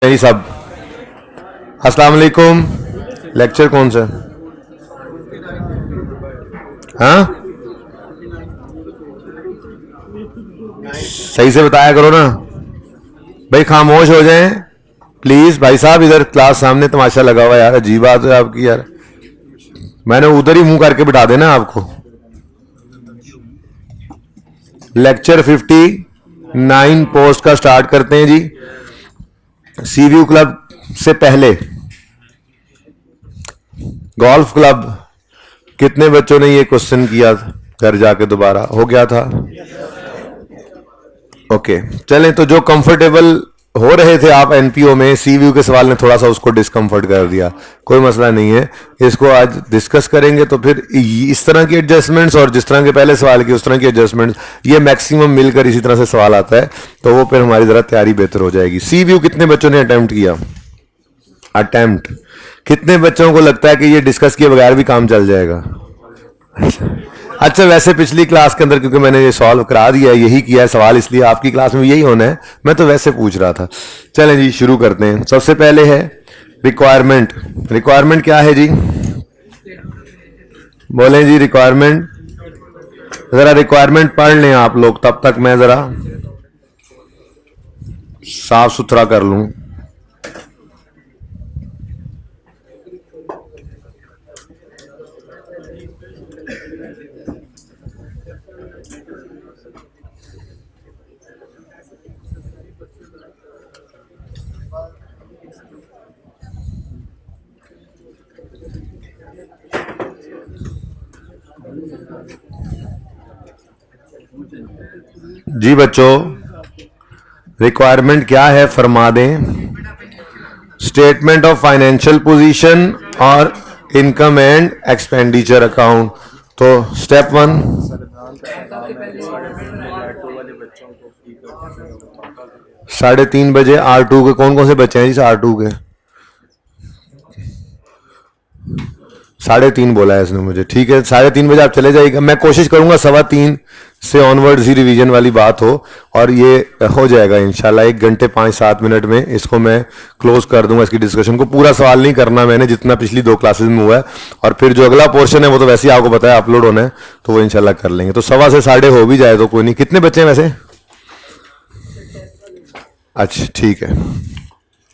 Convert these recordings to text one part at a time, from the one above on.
नहीं सब। अस्सलाम वालेकुम। लेक्चर कौन सा? हाँ, सही से बताया करो ना भाई। खामोश हो जाएं प्लीज। भाई साहब इधर क्लास सामने तमाशा लगा हुआ यार, अजीब बात है आपकी यार। मैंने उधर ही मुंह करके बिठा देना आपको। लेक्चर 59 पोस्ट का स्टार्ट करते हैं जी। सीव्यू क्लब से पहले गोल्फ क्लब कितने बच्चों ने ये क्वेश्चन किया? घर जाके दोबारा हो गया था। ओके चलें, तो जो कंफर्टेबल हो रहे थे आप एनपीओ में, सीव्यू के सवाल ने थोड़ा सा उसको डिस्कम्फर्ट कर दिया। कोई मसला नहीं है, इसको आज डिस्कस करेंगे। तो फिर इस तरह की एडजस्टमेंट्स और जिस तरह के पहले सवाल की उस तरह की एडजस्टमेंट्स, ये मैक्सिमम मिलकर इसी तरह से सवाल आता है, तो वो फिर हमारी ज़रा तैयारी बेहतर हो जाएगी। सीव्यू कितने बच्चों ने अटेम्प्ट किया? अटेम्प्ट कितने बच्चों को लगता है कि ये डिस्कस किए बगैर भी काम चल जाएगा? अच्छा, वैसे पिछली क्लास के अंदर क्योंकि मैंने ये सॉल्व करा दिया है, यही किया है सवाल, इसलिए आपकी क्लास में यही होना है। मैं तो वैसे पूछ रहा था। चलें जी शुरू करते हैं। सबसे पहले है रिक्वायरमेंट। रिक्वायरमेंट क्या है जी? बोलें जी रिक्वायरमेंट। जरा रिक्वायरमेंट पढ़ लें आप लोग, तब तक मैं जरा साफ सुथरा कर लूं। जी बच्चों, रिक्वायरमेंट क्या है फरमा दें। स्टेटमेंट ऑफ फाइनेंशियल पोजीशन और इनकम एंड एक्सपेंडिचर अकाउंट। तो स्टेप 1, बजे R2 के कौन कौन से बच्चे हैं जी? R2 के 3:30 बोला है इसने मुझे। ठीक है, 3:30 बजे आप चले जाइएगा। मैं कोशिश करूंगा 3:15 से ऑनवर्ड्स ही रिवीजन वाली बात हो, और ये हो जाएगा इंशाल्लाह। 1 घंटे 5-7 मिनट में इसको मैं क्लोज कर दूंगा। इसकी डिस्कशन को पूरा सवाल नहीं करना मैंने, जितना पिछली 2 क्लासेस में हुआ है। और फिर जो अगला पोर्शन है वो तो वैसे ही आपको पता है अपलोड होना है, तो वो इंशाल्लाह कर लेंगे। तो 1:15 से 3:30 हो भी जाए तो कोई नहीं। कितने बच्चे हैं वैसे? अच्छा ठीक है,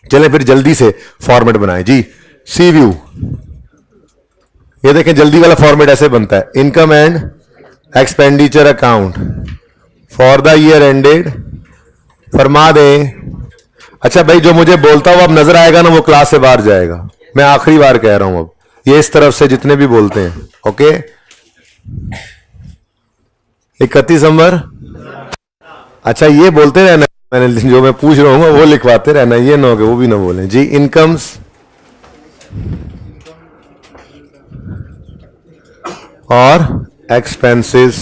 चलें फिर जल्दी से फॉर्मेट बनाएं जी। सी व्यू, ये देखें जल्दी वाला फॉर्मेट ऐसे बनता है। Income and expenditure account for the year ended. फरमा दें। अच्छा भाई, जो मुझे बोलता हुआ अब नजर आएगा ना, वो क्लास से बाहर जाएगा। मैं आखिरी बार कह रहा हूं अब, ये इस तरफ से जितने भी बोलते हैं। ओके, 31 दिसंबर। अच्छा, ये बोलते रहना, मैंने जो मैं पूछ रहा हूँ वो लिखवाते रहना, ये ना हो कि वो भी ना बोलें जी। इनकम्स और एक्सपेंसेस,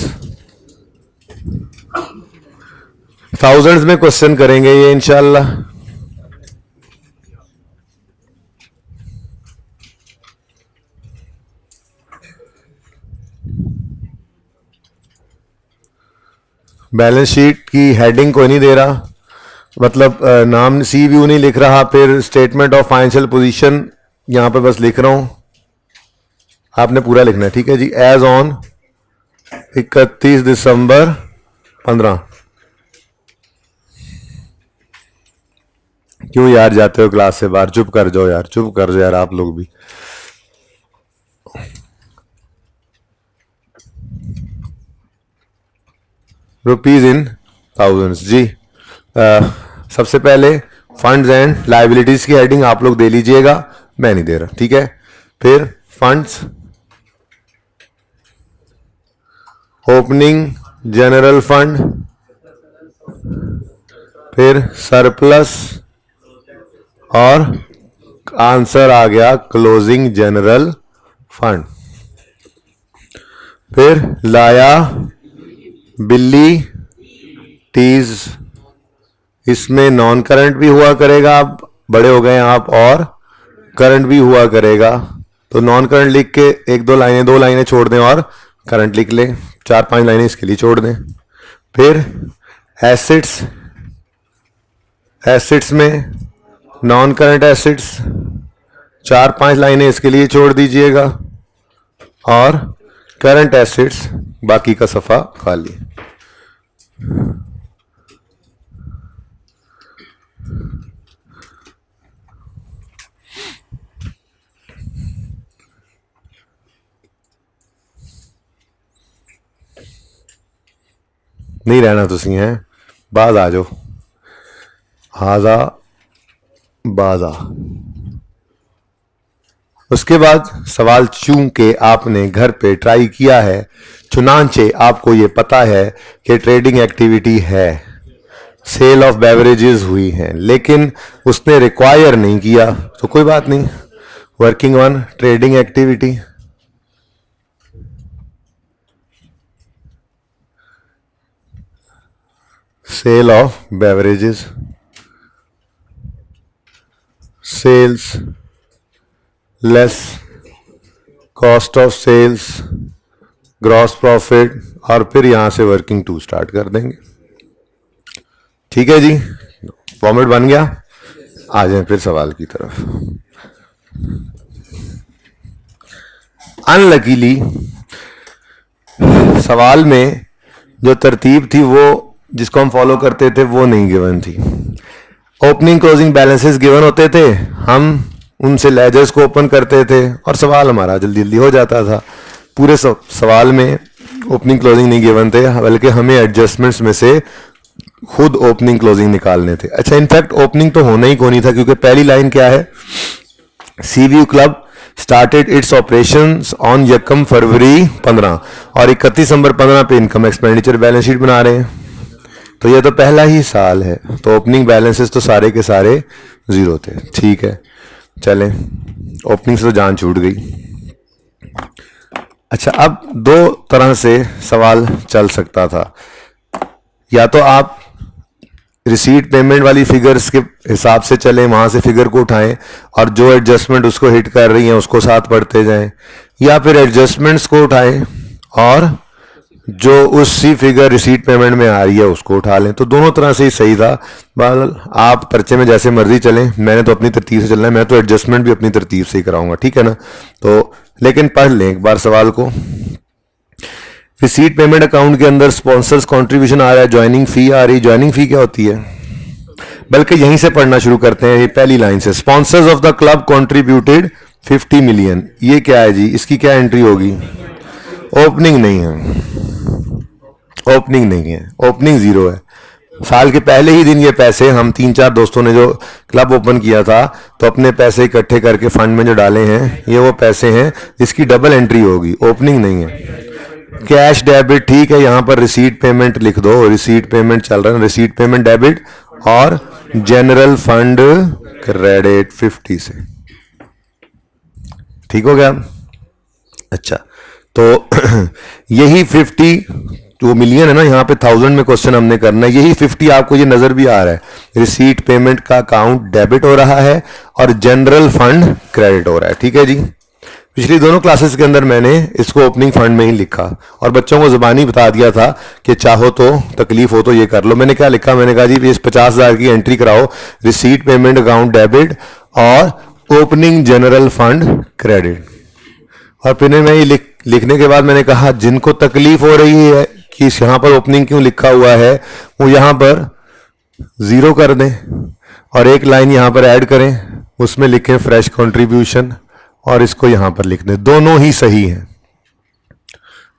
थाउजेंड्स में क्वेश्चन करेंगे ये इंशाल्लाह। बैलेंस शीट की हेडिंग कोई नहीं दे रहा, मतलब नाम सी व्यू नहीं लिख रहा। फिर स्टेटमेंट ऑफ फाइनेंशियल पोजीशन यहां पे बस लिख रहा हूं, आपने पूरा लिखना है। ठीक है जी। एज ऑन 31 दिसंबर 15। क्यों यार जाते हो क्लास से बाहर? चुप कर जाओ यार, चुप कर जाओ यार आप लोग भी। रुपीज इन थाउजेंड्स जी। सबसे पहले फंड्स एंड लाइबिलिटीज की हेडिंग आप लोग दे लीजिएगा, मैं नहीं दे रहा। ठीक है, फिर फंड्स, ओपनिंग जनरल फंड, फिर सरप्लस, और आंसर आ गया क्लोजिंग जनरल फंड। फिर लाया बिल्ली टीज, इसमें नॉन करंट भी हुआ करेगा, आप बड़े हो गए आप, और करंट भी हुआ करेगा। तो नॉन करंट लिख के 1-2 लाइनें, 2 लाइनें छोड़ दें, और करंट लिख लें, 4-5 लाइनें इसके लिए छोड़ दें। फिर एसेट्स, एसेट्स में नॉन करंट एसेट्स 4-5 लाइनें इसके लिए छोड़ दीजिएगा, और करंट एसेट्स बाकी का सफ़ा खाली। नहीं रहना तुसी हैं, बाद आ जाओ, हाजा बाजा। उसके बाद सवाल, चूंकि आपने घर पे ट्राई किया है, चुनांचे आपको ये पता है कि ट्रेडिंग एक्टिविटी है, सेल ऑफ बेवरेजेस हुई है, लेकिन उसने रिक्वायर नहीं किया, तो कोई बात नहीं, working on trading activity. Sale of beverages, sales less cost of sales, gross profit, और फिर यहां से वर्किंग टू स्टार्ट कर देंगे। ठीक है जी, फॉर्मेट बन गया। आ जाए फिर सवाल की तरफ। अनलकीली सवाल में जो तरतीब थी वो जिसको हम फॉलो करते थे वो नहीं गिवन थी। ओपनिंग क्लोजिंग बैलेंसेस गिवन होते थे, हम उनसे लेजर्स को ओपन करते थे और सवाल हमारा जल्दी जल्दी हो जाता था। पूरे सवाल में ओपनिंग क्लोजिंग नहीं गिवन थे, बल्कि हमें एडजस्टमेंट्स में से खुद ओपनिंग क्लोजिंग निकालने थे। अच्छा, इनफैक्ट ओपनिंग तो होना ही को नहीं था, क्योंकि पहली लाइन क्या है, CVU club started its operations on यकम फरवरी 15 और 31 दिसंबर 15 पे इनकम एक्सपेंडिचर बैलेंस शीट बना रहे हैं, तो ये तो पहला ही साल है, तो ओपनिंग बैलेंसेस तो सारे के सारे जीरो थे। ठीक है, चलें, ओपनिंग से तो जान छूट गई। अच्छा, अब दो तरह से सवाल चल सकता था, या तो आप रिसीट पेमेंट वाली फिगर्स के हिसाब से चलें, वहां से फिगर को उठाएं और जो एडजस्टमेंट उसको हिट कर रही हैं उसको साथ पढ़ते जाएं, या फिर एडजस्टमेंट्स को उठाएं और जो उसी फिगर रिसीट पेमेंट में आ रही है उसको उठा लें। तो दोनों तरह से ही सही था। बहरहाल आप पर्चे में जैसे मर्जी चलें, मैंने तो अपनी तरतीब से चलना है, मैं तो एडजस्टमेंट भी अपनी तरतीब से ही कराऊंगा, ठीक है ना। तो लेकिन पढ़ लें एक बार सवाल को। रिसीट पेमेंट अकाउंट के अंदर स्पॉन्सर्स कंट्रीब्यूशन आ रहा है, ज्वाइनिंग फी आ रही। ज्वाइनिंग फी क्या होती है, बल्कि यहीं से पढ़ना शुरू करते हैं, ये पहली लाइन से। Sponsors of the club contributed 50 million, ये क्या है जी, इसकी क्या एंट्री होगी? ओपनिंग नहीं है, ओपनिंग नहीं है, ओपनिंग जीरो है। साल के पहले ही दिन ये पैसे हम 3-4 दोस्तों ने जो क्लब ओपन किया था, तो अपने पैसे इकट्ठे करके फंड में जो डाले हैं, ये वो पैसे हैं, इसकी डबल एंट्री होगी, ओपनिंग नहीं है। कैश डेबिट ठीक है, यहां पर रिसीट पेमेंट लिख दो, रिसीट पेमेंट चल रहा है, रिसीट पेमेंट डेबिट, और जनरल फंड क्रेडिट 50 से, ठीक हो गया। अच्छा, तो यही 50 जो मिलियन है ना, यहाँ पे 1000 में क्वेश्चन हमने करना है, यही 50 आपको ये नजर भी आ रहा है, रिसीट पेमेंट का अकाउंट डेबिट हो रहा है और जनरल फंड क्रेडिट हो रहा है, ठीक है जी। पिछली दोनों क्लासेस के अंदर मैंने इसको ओपनिंग फंड में ही लिखा और बच्चों को जुबानी बता दिया था कि चाहो तो तकलीफ हो तो ये कर लो। मैंने क्या लिखा, मैंने कहा जी इस 50,000 की एंट्री कराओ, रिसीट पेमेंट अकाउंट डेबिट और ओपनिंग जनरल फंड क्रेडिट। और फिर मैं ये लिखने के बाद मैंने कहा जिनको तकलीफ हो रही है कि यहाँ पर ओपनिंग क्यों लिखा हुआ है, वो यहाँ पर जीरो कर दें और एक लाइन यहाँ पर ऐड करें, उसमें लिखें फ्रेश कंट्रीब्यूशन और इसको यहां पर लिख दें। दोनों ही सही हैं,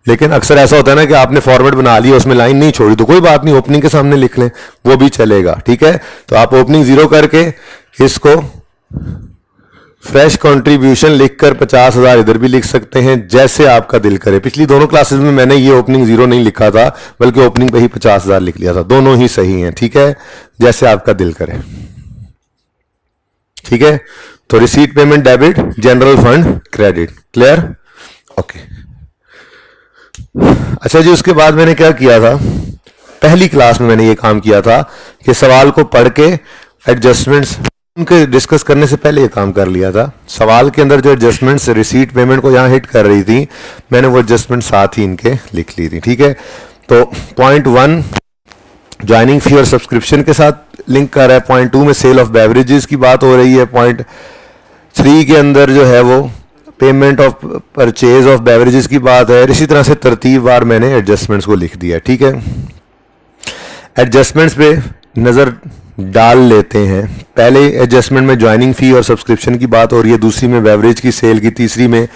लेकिन अक्सर ऐसा होता है ना कि आपने फॉर्मेट बना लिया, उसमें लाइन नहीं छोड़ी, तो कोई बात नहीं, ओपनिंग के सामने लिख लें, वो भी चलेगा, ठीक है। तो आप ओपनिंग जीरो करके इसको फ्रेश कंट्रीब्यूशन लिखकर 50,000 इधर भी लिख सकते हैं, जैसे आपका दिल करे। पिछली दोनों क्लासेस में मैंने ये ओपनिंग जीरो नहीं लिखा था, बल्कि ओपनिंग पे ही 50,000 लिख लिया था। दोनों ही सही हैं, ठीक है, जैसे आपका दिल करे, ठीक है। तो receipt payment debit, general fund credit, clear, okay. अच्छा जी, उसके बाद मैंने क्या किया था, पहली क्लास में मैंने ये काम किया था कि सवाल को पढ़ के एडजस्टमेंट्स उनके डिस्कस करने से पहले ये काम कर लिया था। सवाल के अंदर जो एडजस्टमेंट्स रिसीट पेमेंट को यहां हिट कर रही थी, मैंने वो एडजस्टमेंट साथ ही इनके लिख ली थी, ठीक है। तो पॉइंट 1 ज्वाइनिंग फी और सब्सक्रिप्शन के साथ लिंक कर रहा है। पॉइंट 2 में सेल ऑफ बेवरेजेस की बात हो रही है। पॉइंट 3 के अंदर जो है वो payment of purchase of beverages की बात है। इसी तरह से तरतीबवार मैंने एडजस्टमेंट्स को लिख दिया, ठीक है। एडजस्टमेंट्स पे नज़र डाल लेते हैं। पहले एडजस्टमेंट में ज्वाइनिंग फ़ी और सब्सक्रिप्शन की बात हो रही है, दूसरी में बेवरेज की सेल की, तीसरी में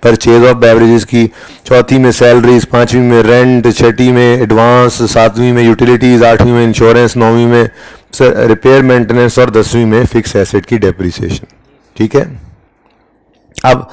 परचेज ऑफ बेवरेजेस की, चौथी में सैलरीज, पांचवीं में रेंट, छठी में एडवांस, सातवीं में यूटिलिटीज़, आठवीं में इंश्योरेंस, नौवीं में रिपेयर मेंटेनेंस और 10वीं में फिक्स एसेट की डेप्रिसिएशन, ठीक है। अब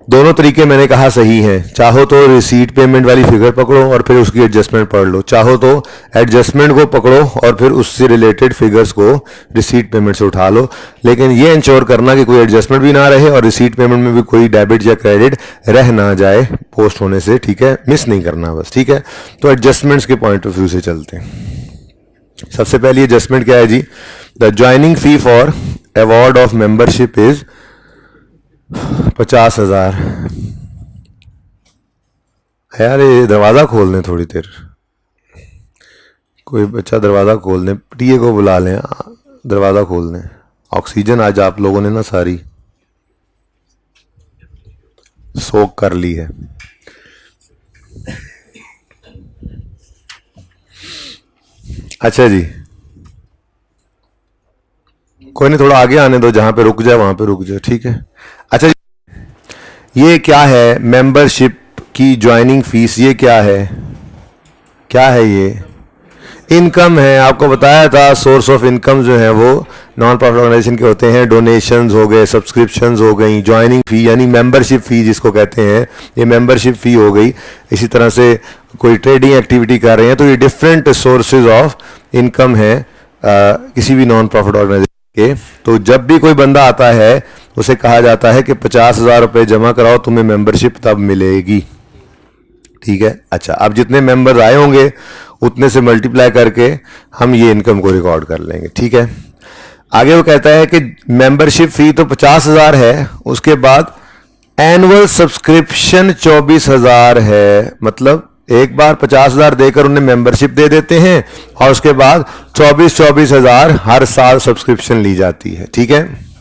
दोनों तरीके मैंने कहा सही हैं। चाहो तो रिसीट पेमेंट वाली फिगर पकड़ो और फिर उसकी एडजस्टमेंट पढ़ लो, चाहो तो एडजस्टमेंट को पकड़ो और फिर उससे रिलेटेड फिगर्स को रिसीट पेमेंट से उठा लो। लेकिन ये इंश्योर करना कि कोई एडजस्टमेंट भी ना रहे और रिसीट पेमेंट में भी कोई डेबिट या क्रेडिट रह ना जाए पोस्ट होने से, ठीक है। मिस नहीं करना बस, ठीक है। तो एडजस्टमेंट्स के पॉइंट ऑफ व्यू से चलते हैं। सबसे पहली एडजस्टमेंट क्या है जी? The joining fee for award of membership is 50,000। यार ये दरवाज़ा खोल दें थोड़ी देर, कोई बच्चा दरवाज़ा खोल दें, टीए को बुला लें, दरवाज़ा खोल दें। ऑक्सीजन आज आप लोगों ने ना सारी सोख कर ली है। अच्छा जी, कोई नहीं, थोड़ा आगे आने दो, जहां पे रुक जाए वहां पे रुक जाए, ठीक है। अच्छा जी, ये क्या है? मेंबरशिप की ज्वाइनिंग फीस, ये क्या है? क्या है ये? इनकम है। आपको बताया था सोर्स ऑफ इनकम जो है वो नॉन प्रॉफिट ऑर्गेनाइजेशन के होते हैं। डोनेशंस हो गए, सब्सक्रिप्शंस हो गई, ज्वाइनिंग फी यानी मेंबरशिप फी जिसको कहते हैं, ये मेंबरशिप फी हो गई। इसी तरह से कोई ट्रेडिंग एक्टिविटी कर रहे हैं तो ये डिफरेंट सोर्सेज ऑफ इनकम है किसी भी नॉन प्रॉफिट ऑर्गेनाइजेशन के। तो जब भी कोई बंदा आता है उसे कहा जाता है कि 50,000 रुपये जमा कराओ, तुम्हें मेंबरशिप तब मिलेगी, ठीक है। अच्छा, अब जितने मेंबर्स आए होंगे उतने से मल्टीप्लाई करके हम ये इनकम को रिकॉर्ड कर लेंगे, ठीक है। आगे वो कहता है कि मेंबरशिप फी तो 50,000 है, उसके बाद एनुअल सब्सक्रिप्शन 24,000 है। मतलब एक बार 50,000 देकर उन्हें मेंबरशिप दे देते हैं और उसके बाद 24,000 हर साल सब्सक्रिप्शन ली जाती है, ठीक है।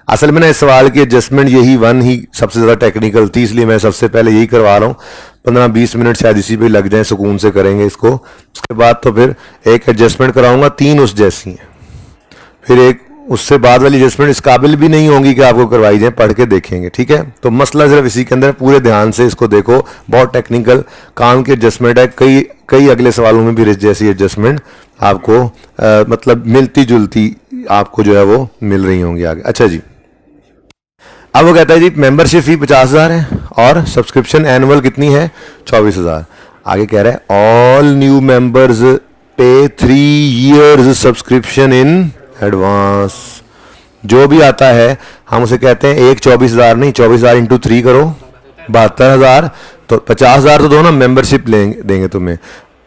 असल में ना इस सवाल की एडजस्टमेंट यही वन ही सबसे ज़्यादा टेक्निकल थी, इसलिए मैं सबसे पहले यही करवा रहा हूँ। 15-20 मिनट शायद इसी पे लग जाए, सुकून से करेंगे इसको। उसके बाद तो फिर एक एडजस्टमेंट कराऊंगा, 3 उस जैसी हैं, फिर एक उससे बाद वाली एडजस्टमेंट इस काबिल भी नहीं होंगी कि आपको करवाई जाए, पढ़ के देखेंगे, ठीक है। तो मसला सिर्फ इसी के अंदर, पूरे ध्यान से इसको देखो, बहुत टेक्निकल काम की एडजस्टमेंट है। कई अगले सवालों में भी जैसी एडजस्टमेंट आपको मतलब मिलती जुलती आपको जो है वो मिल रही होंगी आगे। अच्छा जी, अब वो कहता है जी मेंबरशिप फी 50,000 है और सब्सक्रिप्शन एनुअल कितनी है? 24,000। आगे कह रहा है ऑल न्यू मेंबर्स पे 3 years सब्सक्रिप्शन इन एडवांस। जो भी आता है हम उसे कहते हैं, एक 24,000 नहीं, 24,000 इंटू 3 करो 72,000। तो 50,000 तो दो ना, मेंबरशिप देंगे तुम्हें।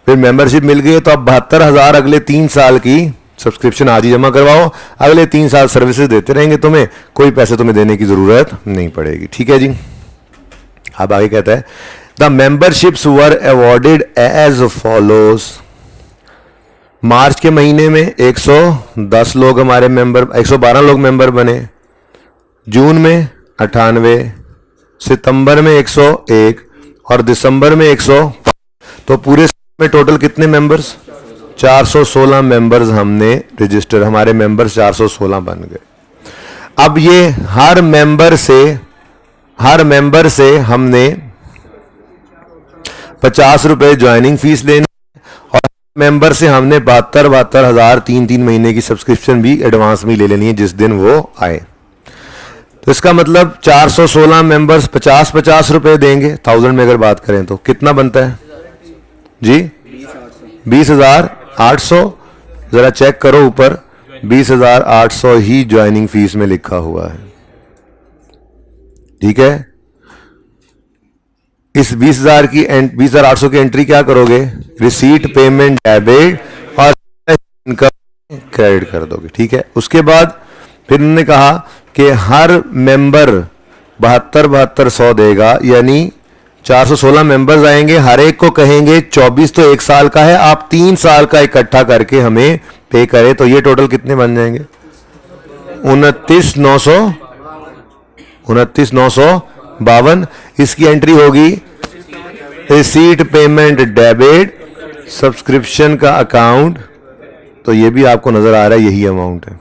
फिर मेंबरशिप मिल गई तो अब 72,000 अगले 3 साल की सब्सक्रिप्शन आज ही जमा करवाओ, अगले 3 साल सर्विसेज देते रहेंगे तुम्हें, कोई पैसे तुम्हें देने की जरूरत नहीं पड़ेगी, ठीक है जी। अब आगे कहता है the memberships were awarded as follows. March के महीने में 110 लोग हमारे मेंबर, 112 लोग मेंबर बने। जून में 98, सितंबर में 101 और दिसंबर में 100। तो पूरे में टोटल कितने मेंबर्स? 416 मेंबर्स हमने रजिस्टर, हमारे मेंबर्स 416 बन गए। अब ये हर मेंबर से हमने 50 रुपए ज्वाइनिंग फीस लेनी और मेंबर से हमने 72,000 3 महीने की सब्सक्रिप्शन भी एडवांस में ले लेनी है जिस दिन वो आए। तो इसका मतलब 416 मेंबर्स 50-50 रुपए देंगे। 1000 में अगर बात करें तो कितना बनता है जी? 20,800। जरा चेक करो ऊपर, 20,800 ही ज्वाइनिंग फीस में लिखा हुआ है, ठीक है। इस 20,800 की एंट्री क्या करोगे? रिसीट, पेमेंट, डेबिट और इनकम क्रेडिट कर दोगे, ठीक है। उसके बाद फिर उन्होंने कहा कि हर मेंबर 72,100 देगा, यानी 416 मेंबर्स आएंगे, हर एक को कहेंगे 24 तो 1 साल का है, आप 3 साल का इकट्ठा करके हमें पे करें, तो ये टोटल कितने बन जाएंगे? 29,952। इसकी एंट्री होगी रिसीट पेमेंट डेबिट सब्सक्रिप्शन का अकाउंट, तो ये भी आपको नजर आ रहा है यही अमाउंट है,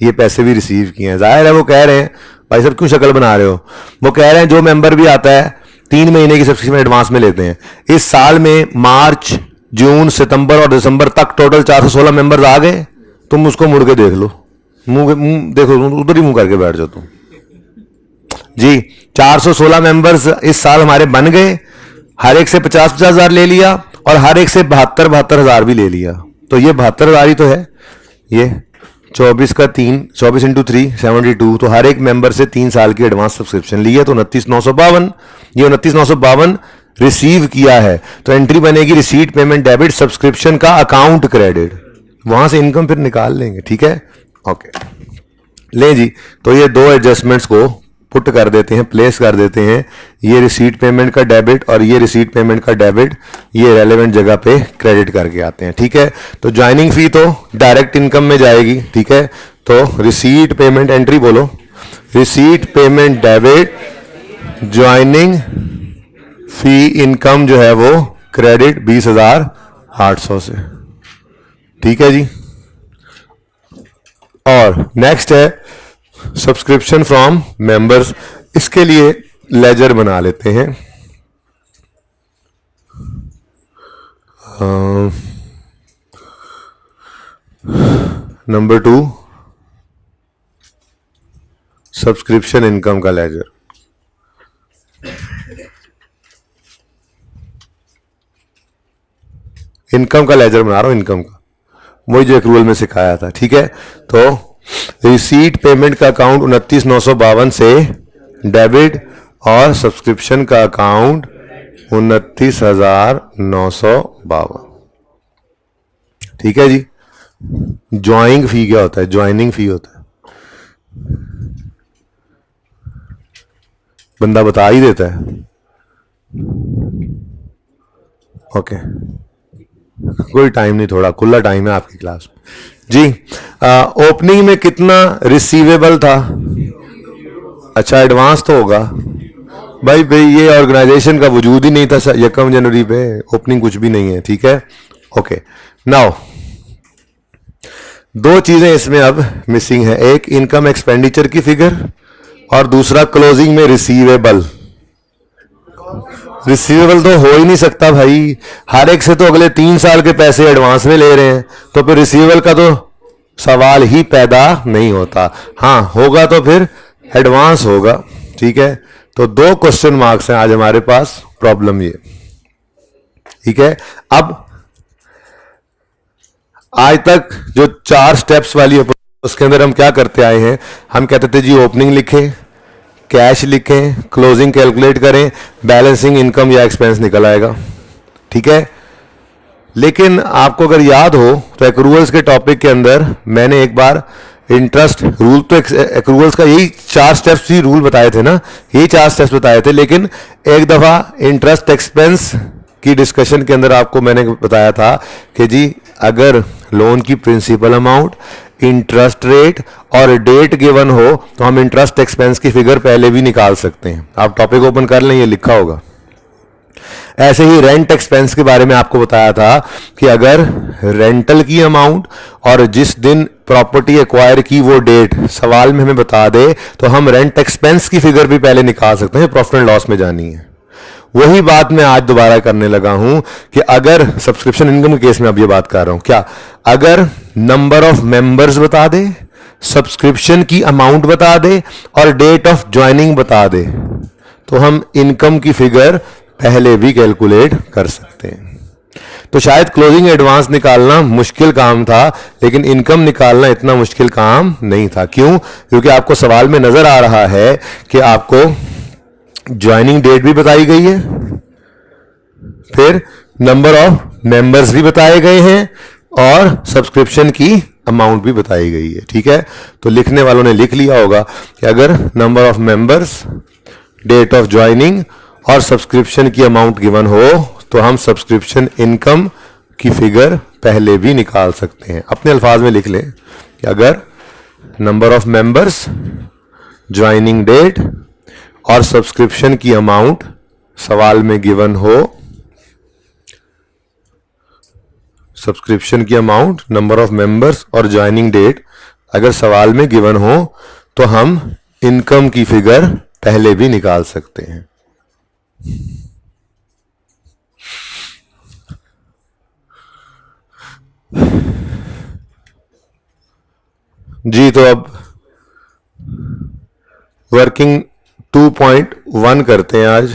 ये पैसे भी रिसीव किए हैं। जाहिर है वो कह रहे हैं भाई साहब क्यों शक्ल बना रहे हो, वो कह रहे हैं जो मेंबर भी आता है 3 महीने की सब्सक्रिप्शन एडवांस में लेते हैं। इस साल में मार्च, जून, सितंबर और दिसंबर तक टोटल 416 मेंबर्स आ गए। तुम उसको मुड़ के देख लो, मुंह देखो, उधर ही मुंह करके बैठ जाओ तुम जी। 416 मेंबर्स इस साल हमारे बन गए, हर एक से 50-50 हजार ले लिया और हर एक से 72-72 हजार भी ले लिया, तो ये 72 हजार ही तो है। ये 24 का 3, 24 इंटू 3 72, तो हर एक मेंबर से 3 साल की एडवांस सब्सक्रिप्शन ली है, तो 29,952। ये 29,952 रिसीव किया है, तो एंट्री बनेगी रिसीट पेमेंट डेबिट सब्सक्रिप्शन का अकाउंट क्रेडिट, वहां से इनकम फिर निकाल लेंगे। ठीक है, ओके ले जी। तो ये दो एडजस्टमेंट्स को पुट कर देते हैं, प्लेस कर देते हैं, ये रिसीट पेमेंट का डेबिट और ये रिसीट पेमेंट का डेबिट, ये रेलेवेंट जगह पे क्रेडिट करके आते हैं। ठीक है, तो ज्वाइनिंग फी तो डायरेक्ट इनकम में जाएगी। ठीक है, तो रिसीट पेमेंट एंट्री बोलो, रिसीट पेमेंट डेबिट ज्वाइनिंग फी इनकम जो है वो क्रेडिट 20,800 से। ठीक है जी, और नेक्स्ट है सब्सक्रिप्शन फ्रॉम मेंबर्स। इसके लिए लेजर बना लेते हैं। नंबर 2 सब्सक्रिप्शन इनकम का लेजर। इनकम का लेजर बना रहा हूं, इनकम का, वही जो एक्रूअल में सिखाया था। ठीक है, तो रिसीट पेमेंट का अकाउंट 29,952 से डेबिट और सब्सक्रिप्शन का अकाउंट 29,952। ठीक है जी। ज्वाइनिंग फी क्या होता है? ज्वाइनिंग फी होता है, बंदा बता ही देता है। ओके, कोई टाइम नहीं, थोड़ा खुला टाइम है आपकी क्लास में जी। ओपनिंग में कितना रिसीवेबल था? अच्छा, एडवांस तो होगा भाई, ये ऑर्गेनाइजेशन का वजूद ही नहीं था 1 जनवरी पे, ओपनिंग कुछ भी नहीं है। ठीक है, ओके। नाउ 2 चीजें इसमें अब मिसिंग है, एक इनकम एक्सपेंडिचर की फिगर और दूसरा क्लोजिंग में रिसीवेबल। रिसीवेबल तो हो ही नहीं सकता भाई, हर एक से तो अगले 3 साल के पैसे एडवांस में ले रहे हैं, तो फिर रिसीवेबल का तो सवाल ही पैदा नहीं होता। हाँ होगा तो फिर एडवांस होगा। ठीक है, तो 2 क्वेश्चन मार्क्स हैं आज हमारे पास, प्रॉब्लम ये। ठीक है, अब आज तक जो 4 स्टेप्स वाली है उसके अंदर हम क्या करते आए हैं, हम कहते थे जी ओपनिंग लिखें, कैश लिखें, क्लोजिंग कैलकुलेट करें, बैलेंसिंग इनकम या एक्सपेंस निकल आएगा। ठीक है, लेकिन आपको अगर याद हो तो एक्रूअल्स के टॉपिक के अंदर मैंने एक बार इंटरेस्ट रूल, तो एक्रूअल्स का यही 4 स्टेप्स ही रूल बताए थे ना, यही 4 स्टेप्स बताए थे, लेकिन एक दफा इंटरेस्ट एक्सपेंस की डिस्कशन के अंदर आपको मैंने बताया था कि जी अगर लोन की प्रिंसिपल अमाउंट, इंटरेस्ट रेट और डेट गिवन हो तो हम इंटरेस्ट एक्सपेंस की फिगर पहले भी निकाल सकते हैं। आप टॉपिक ओपन कर लें, ये लिखा होगा। ऐसे ही रेंट एक्सपेंस के बारे में आपको बताया था कि अगर रेंटल की अमाउंट और जिस दिन प्रॉपर्टी एक्वायर की वो डेट सवाल में हमें बता दे तो हम रेंट एक्सपेंस की फिगर भी पहले निकाल सकते हैं, प्रॉफिट एंड लॉस में जानी है। वही बात मैं आज दोबारा करने लगा हूं कि अगर सब्सक्रिप्शन इनकम के केस में अब ये बात कर रहा हूं, क्या अगर नंबर ऑफ मेंबर्स बता दे, सब्सक्रिप्शन की अमाउंट बता दे और डेट ऑफ ज्वाइनिंग बता दे तो हम इनकम की फिगर पहले भी कैलकुलेट कर सकते हैं। तो शायद क्लोजिंग एडवांस निकालना मुश्किल काम था, लेकिन इनकम निकालना इतना मुश्किल काम नहीं था। क्यों? क्योंकि आपको सवाल में नजर आ रहा है कि आपको ज्वाइनिंग डेट भी बताई गई है, फिर नंबर ऑफ मेंबर्स भी बताए गए हैं और सब्सक्रिप्शन की अमाउंट भी बताई गई है। ठीक है, तो लिखने वालों ने लिख लिया होगा कि अगर number of members, date of joining और सब्सक्रिप्शन की अमाउंट गिवन हो तो हम सब्सक्रिप्शन इनकम की फिगर पहले भी निकाल सकते हैं। अपने अल्फाज में लिख लें कि अगर number of members, joining date और सब्सक्रिप्शन की अमाउंट सवाल में गिवन हो, सब्सक्रिप्शन की अमाउंट, नंबर ऑफ मेंबर्स और ज्वाइनिंग डेट अगर सवाल में गिवन हो तो हम इनकम की फिगर पहले भी निकाल सकते हैं। जी, तो अब वर्किंग 2.1 करते हैं। आज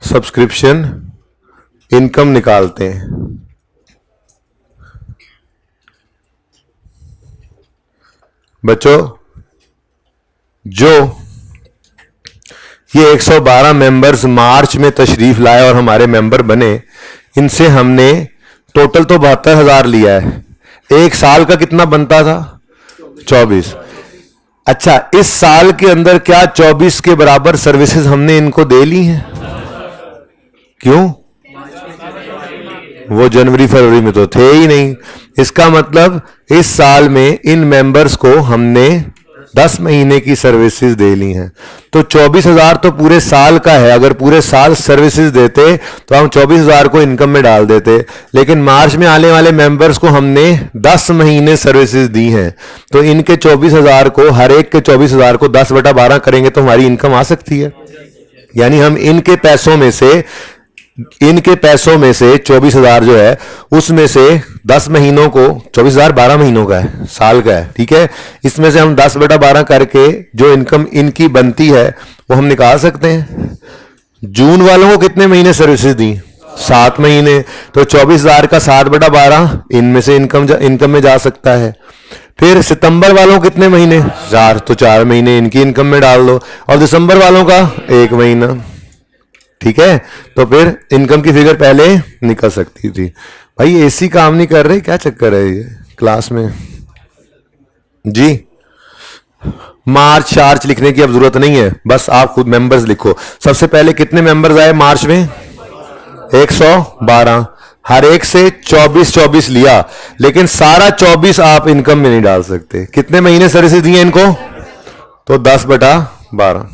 सब्सक्रिप्शन इनकम निकालते हैं। बच्चों, जो ये 112 मेंबर्स मार्च में तशरीफ लाए और हमारे मेंबर बने, इनसे हमने टोटल तो 72,000 लिया है। एक साल का कितना बनता था? 24। अच्छा, इस साल के अंदर क्या 24 के बराबर सर्विसेज हमने इनको दे ली हैं? क्यों? वो जनवरी फरवरी में तो थे ही नहीं। इसका मतलब इस साल में इन मेंबर्स को हमने 10 महीने की सर्विसेज दे ली हैं। तो 24,000 तो पूरे साल का है। अगर पूरे साल सर्विसेज देते तो हम 24,000 को इनकम में डाल देते, लेकिन मार्च में आने वाले मेंबर्स को हमने 10 महीने सर्विसेज दी हैं। तो इनके 24,000 को, हर एक के 24,000 को 10/12 करेंगे तो हमारी इनकम आ सकती है। यानी हम इनके पैसों में से 24,000 जो है उसमें से 10 महीनों को, 24,000 12 महीनों का है, साल का है, ठीक है। इसमें से हम 10/12 करके जो इनकम इनकी बनती है वो हम निकाल सकते हैं। जून वालों को कितने महीने सर्विसेज दी? 7 महीने। तो 24,000 का 7/12 इनमें से इनकम में जा सकता है। फिर सितंबर वालों कितने महीने? 4। तो 4 महीने इनकी इनकम में डाल दो, और दिसंबर वालों का 1 महीना, ठीक है। तो फिर इनकम की फिगर पहले निकल सकती थी। भाई एसी काम नहीं कर रहे, क्या चक्कर है ये क्लास में? जी, मार्च लिखने की अब जरूरत नहीं है, बस आप खुद मेंबर्स लिखो। सबसे पहले कितने मेंबर्स आए मार्च में? 112। हर एक से 24 लिया, लेकिन सारा 24 आप इनकम में नहीं डाल सकते। कितने महीने सर्विसेज दिए इनको? तो 10/12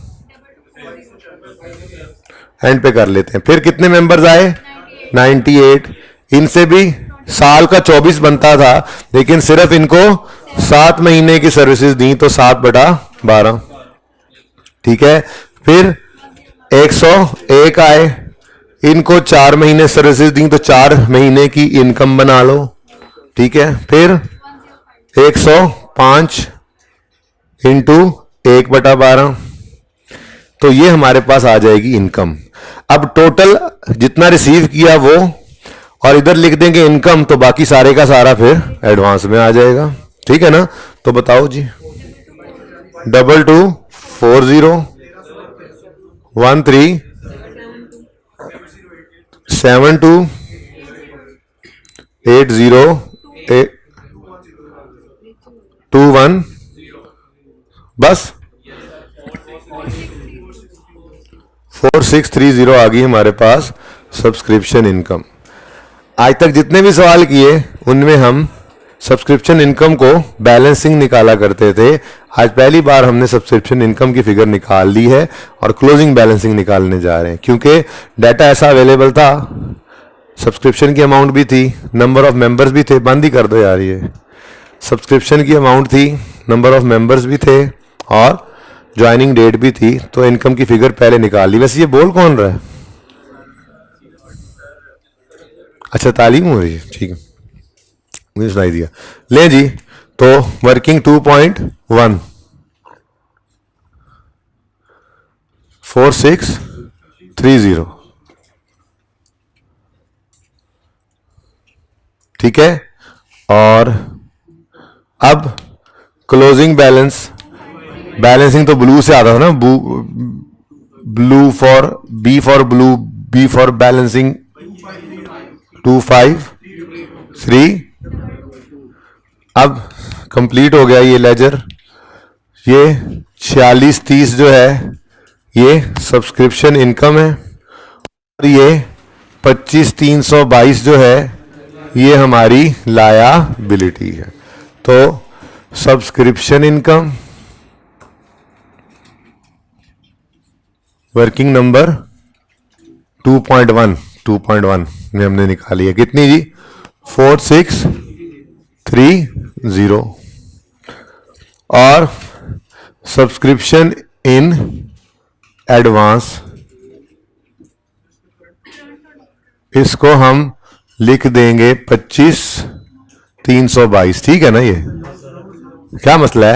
एंड पे कर लेते हैं। फिर कितने मेंबर्स आए? 98। इनसे भी साल का 24 बनता था, लेकिन सिर्फ इनको 7 महीने की सर्विसेज दी, तो 7/12, ठीक है। फिर 101 आए, इनको 4 महीने सर्विसेज दी, तो 4 महीने की इनकम बना लो, ठीक है। फिर 105 इंटू 1/12, तो ये हमारे पास आ जाएगी इनकम। अब टोटल जितना रिसीव किया वो, और इधर लिख देंगे इनकम, तो बाकी सारे का सारा फिर एडवांस में आ जाएगा, ठीक है ना। तो बताओ जी, 2243128021, बस 4630 आ गई हमारे पास सब्सक्रिप्शन इनकम। आज तक जितने भी सवाल किए उनमें हम सब्सक्रिप्शन इनकम को बैलेंसिंग निकाला करते थे। आज पहली बार हमने सब्सक्रिप्शन इनकम की फिगर निकाल ली है और क्लोजिंग बैलेंसिंग निकालने जा रहे हैं, क्योंकि डाटा ऐसा अवेलेबल था। सब्सक्रिप्शन की अमाउंट भी थी, नंबर ऑफ मेंबर्स भी थे। बंद ही कर दो यार, ये सब्सक्रिप्शन की अमाउंट थी, नंबर ऑफ मेंबर्स भी थे और ज्वाइनिंग डेट भी थी, तो इनकम की फिगर पहले निकाल ली। वैसे ये बोल कौन रहा है? अच्छा, तालीम हो रही है, ठीक है, मुझे सुनाई दिया। ले जी, तो वर्किंग 2.1 4630, ठीक है। और अब क्लोजिंग बैलेंसिंग तो ब्लू से आता था ना, blue for B for blue, B for balancing 253। अब कंप्लीट हो गया ये लेजर। ये 4630 जो है ये सब्सक्रिप्शन इनकम है, ये 25,322 जो है ये हमारी लायबिलिटी है। तो सब्सक्रिप्शन इनकम वर्किंग नंबर 2.1 में हमने निकाली है, कितनी जी? 4630। और सब्सक्रिप्शन इन एडवांस इसको हम लिख देंगे 25,322। ठीक है ना? ये क्या मसला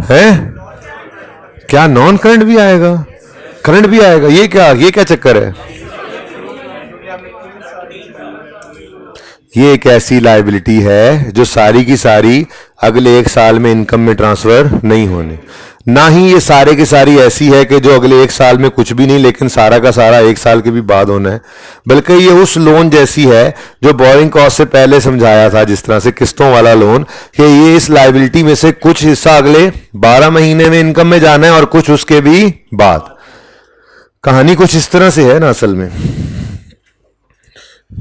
है? क्या नॉन करंट भी आएगा, करंट भी आएगा? ये क्या चक्कर है? ये एक ऐसी लायबिलिटी है जो सारी की सारी अगले 1 साल में इनकम में ट्रांसफर नहीं होने, ना ही ये सारे की सारी ऐसी है कि जो अगले 1 साल में कुछ भी नहीं लेकिन सारा का सारा 1 साल के भी बाद होना है, बल्कि ये उस लोन जैसी है जो बोरिंग कॉस्ट से पहले समझाया था, जिस तरह से किस्तों वाला लोन, कि ये इस लायबिलिटी में से कुछ हिस्सा अगले 12 महीने में इनकम में जाना है और कुछ उसके भी बाद। कहानी कुछ इस तरह से है ना असल में।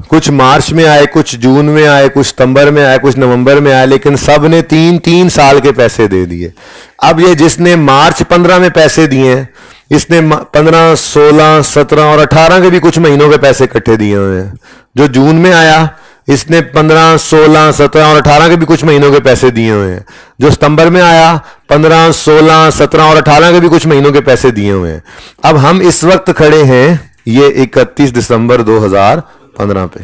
कुछ मार्च में आए, कुछ जून में आए, कुछ सितंबर में आए, कुछ नवंबर में आए, लेकिन सब ने 3-3 साल के पैसे दे दिए। अब ये जिसने मार्च 15 में पैसे दिए हैं, इसने 15, 16, 17 और 18 के भी कुछ महीनों के पैसे इकट्ठे दिए हुए हैं। जो जून में आया इसने 15, 16, 17 और 18 के भी कुछ महीनों के पैसे दिए हुए हैं। जो सितंबर में आया 15, 16, 17 और 18 के भी कुछ महीनों के पैसे दिए हुए हैं। अब हम इस वक्त खड़े हैं ये 31 दिसंबर 2015 पे,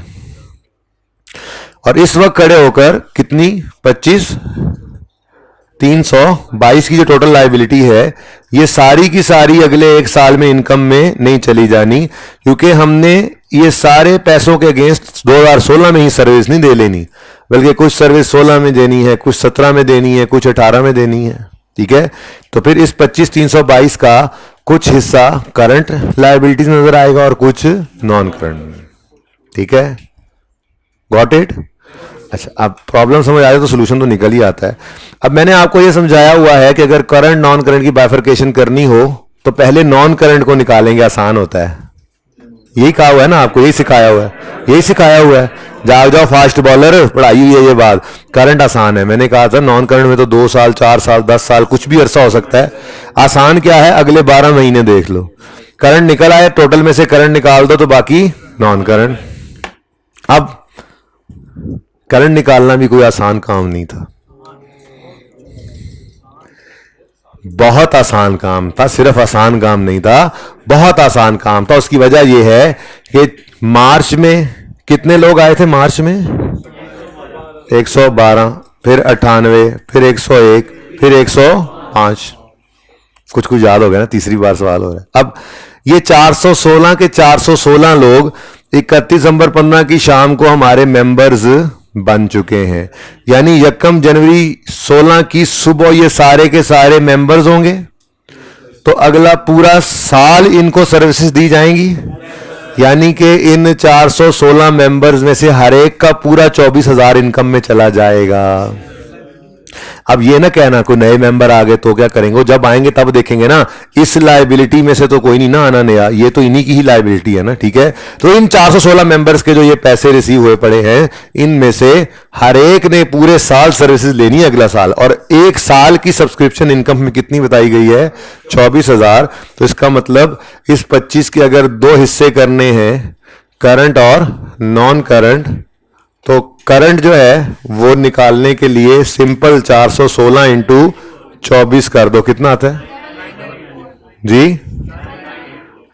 और इस वक्त खड़े होकर कितनी 25,322 की जो टोटल लायबिलिटी है, ये सारी की सारी अगले 1 साल में इनकम में नहीं चली जानी, क्योंकि हमने ये सारे पैसों के अगेंस्ट 2016 में ही सर्विस नहीं दे लेनी, बल्कि कुछ सर्विस 16 में देनी है, कुछ 17 में देनी है, कुछ 18 में देनी है। ठीक है? तो फिर इस 25,322 का कुछ हिस्सा करंट लायबिलिटीज नजर आएगा और कुछ नॉन करंट। ठीक है? Got it? अच्छा, अब प्रॉब्लम समझ आ जाए तो सोल्यूशन तो निकल ही आता है। अब मैंने आपको यह समझाया हुआ है कि अगर करंट नॉन करंट की बाइफरकेशन करनी हो तो पहले नॉन करंट को निकालेंगे, आसान होता है। यही कहा हुआ है ना आपको, यही सिखाया हुआ है, यही सिखाया हुआ है। जाओ फास्ट बॉलर, पढ़ाई हुई है ये बात। करंट आसान है, मैंने कहा था नॉन करंट में तो 2 साल, 4 साल, 10 साल कुछ भी अरसा हो सकता है। आसान क्या है, अगले 12 महीने देख लो। करंट निकल आए, टोटल में से करंट निकाल दो तो बाकी नॉन करंट। अब करंट निकालना भी कोई आसान काम नहीं था, बहुत आसान काम था। सिर्फ आसान काम नहीं था, बहुत आसान काम था। उसकी वजह यह है कि मार्च में कितने लोग आए थे? मार्च में 112, फिर 98, फिर 101, फिर 105। कुछ याद हो गया ना? तीसरी बार सवाल हो रहा है। अब ये 416 के 416 लोग 31 दिसंबर 15 की शाम को हमारे मेंबर्स बन चुके हैं। यानी 1 जनवरी 16 की सुबह ये सारे के सारे मेंबर्स होंगे, तो अगला पूरा साल इनको सर्विसेज दी जाएंगी। यानी कि इन 416 मेंबर्स में से हर एक का पूरा 24,000 इनकम में चला जाएगा। अब ये ना कहना कोई नए मेंबर आ गए तो क्या करेंगे, वो जब आएंगे तब देखेंगे ना। इस लायबिलिटी में से तो कोई नहीं ना आना नया, ये तो इन्हीं की ही लायबिलिटी है ना। ठीक है? तो इन 416 मेंबर्स के जो ये पैसे रिसीव हुए पड़े हैं, इनमें से हर एक ने पूरे साल सर्विसेज लेनी है अगला साल। और 1 साल की सब्सक्रिप्शन इनकम में कितनी बताई गई है? 24,000। तो इसका मतलब इस 25 के अगर 2 हिस्से करने हैं, करंट और नॉन करंट, तो करंट जो है वो निकालने के लिए सिंपल 416 इंटू 24 कर दो। कितना आता है जी?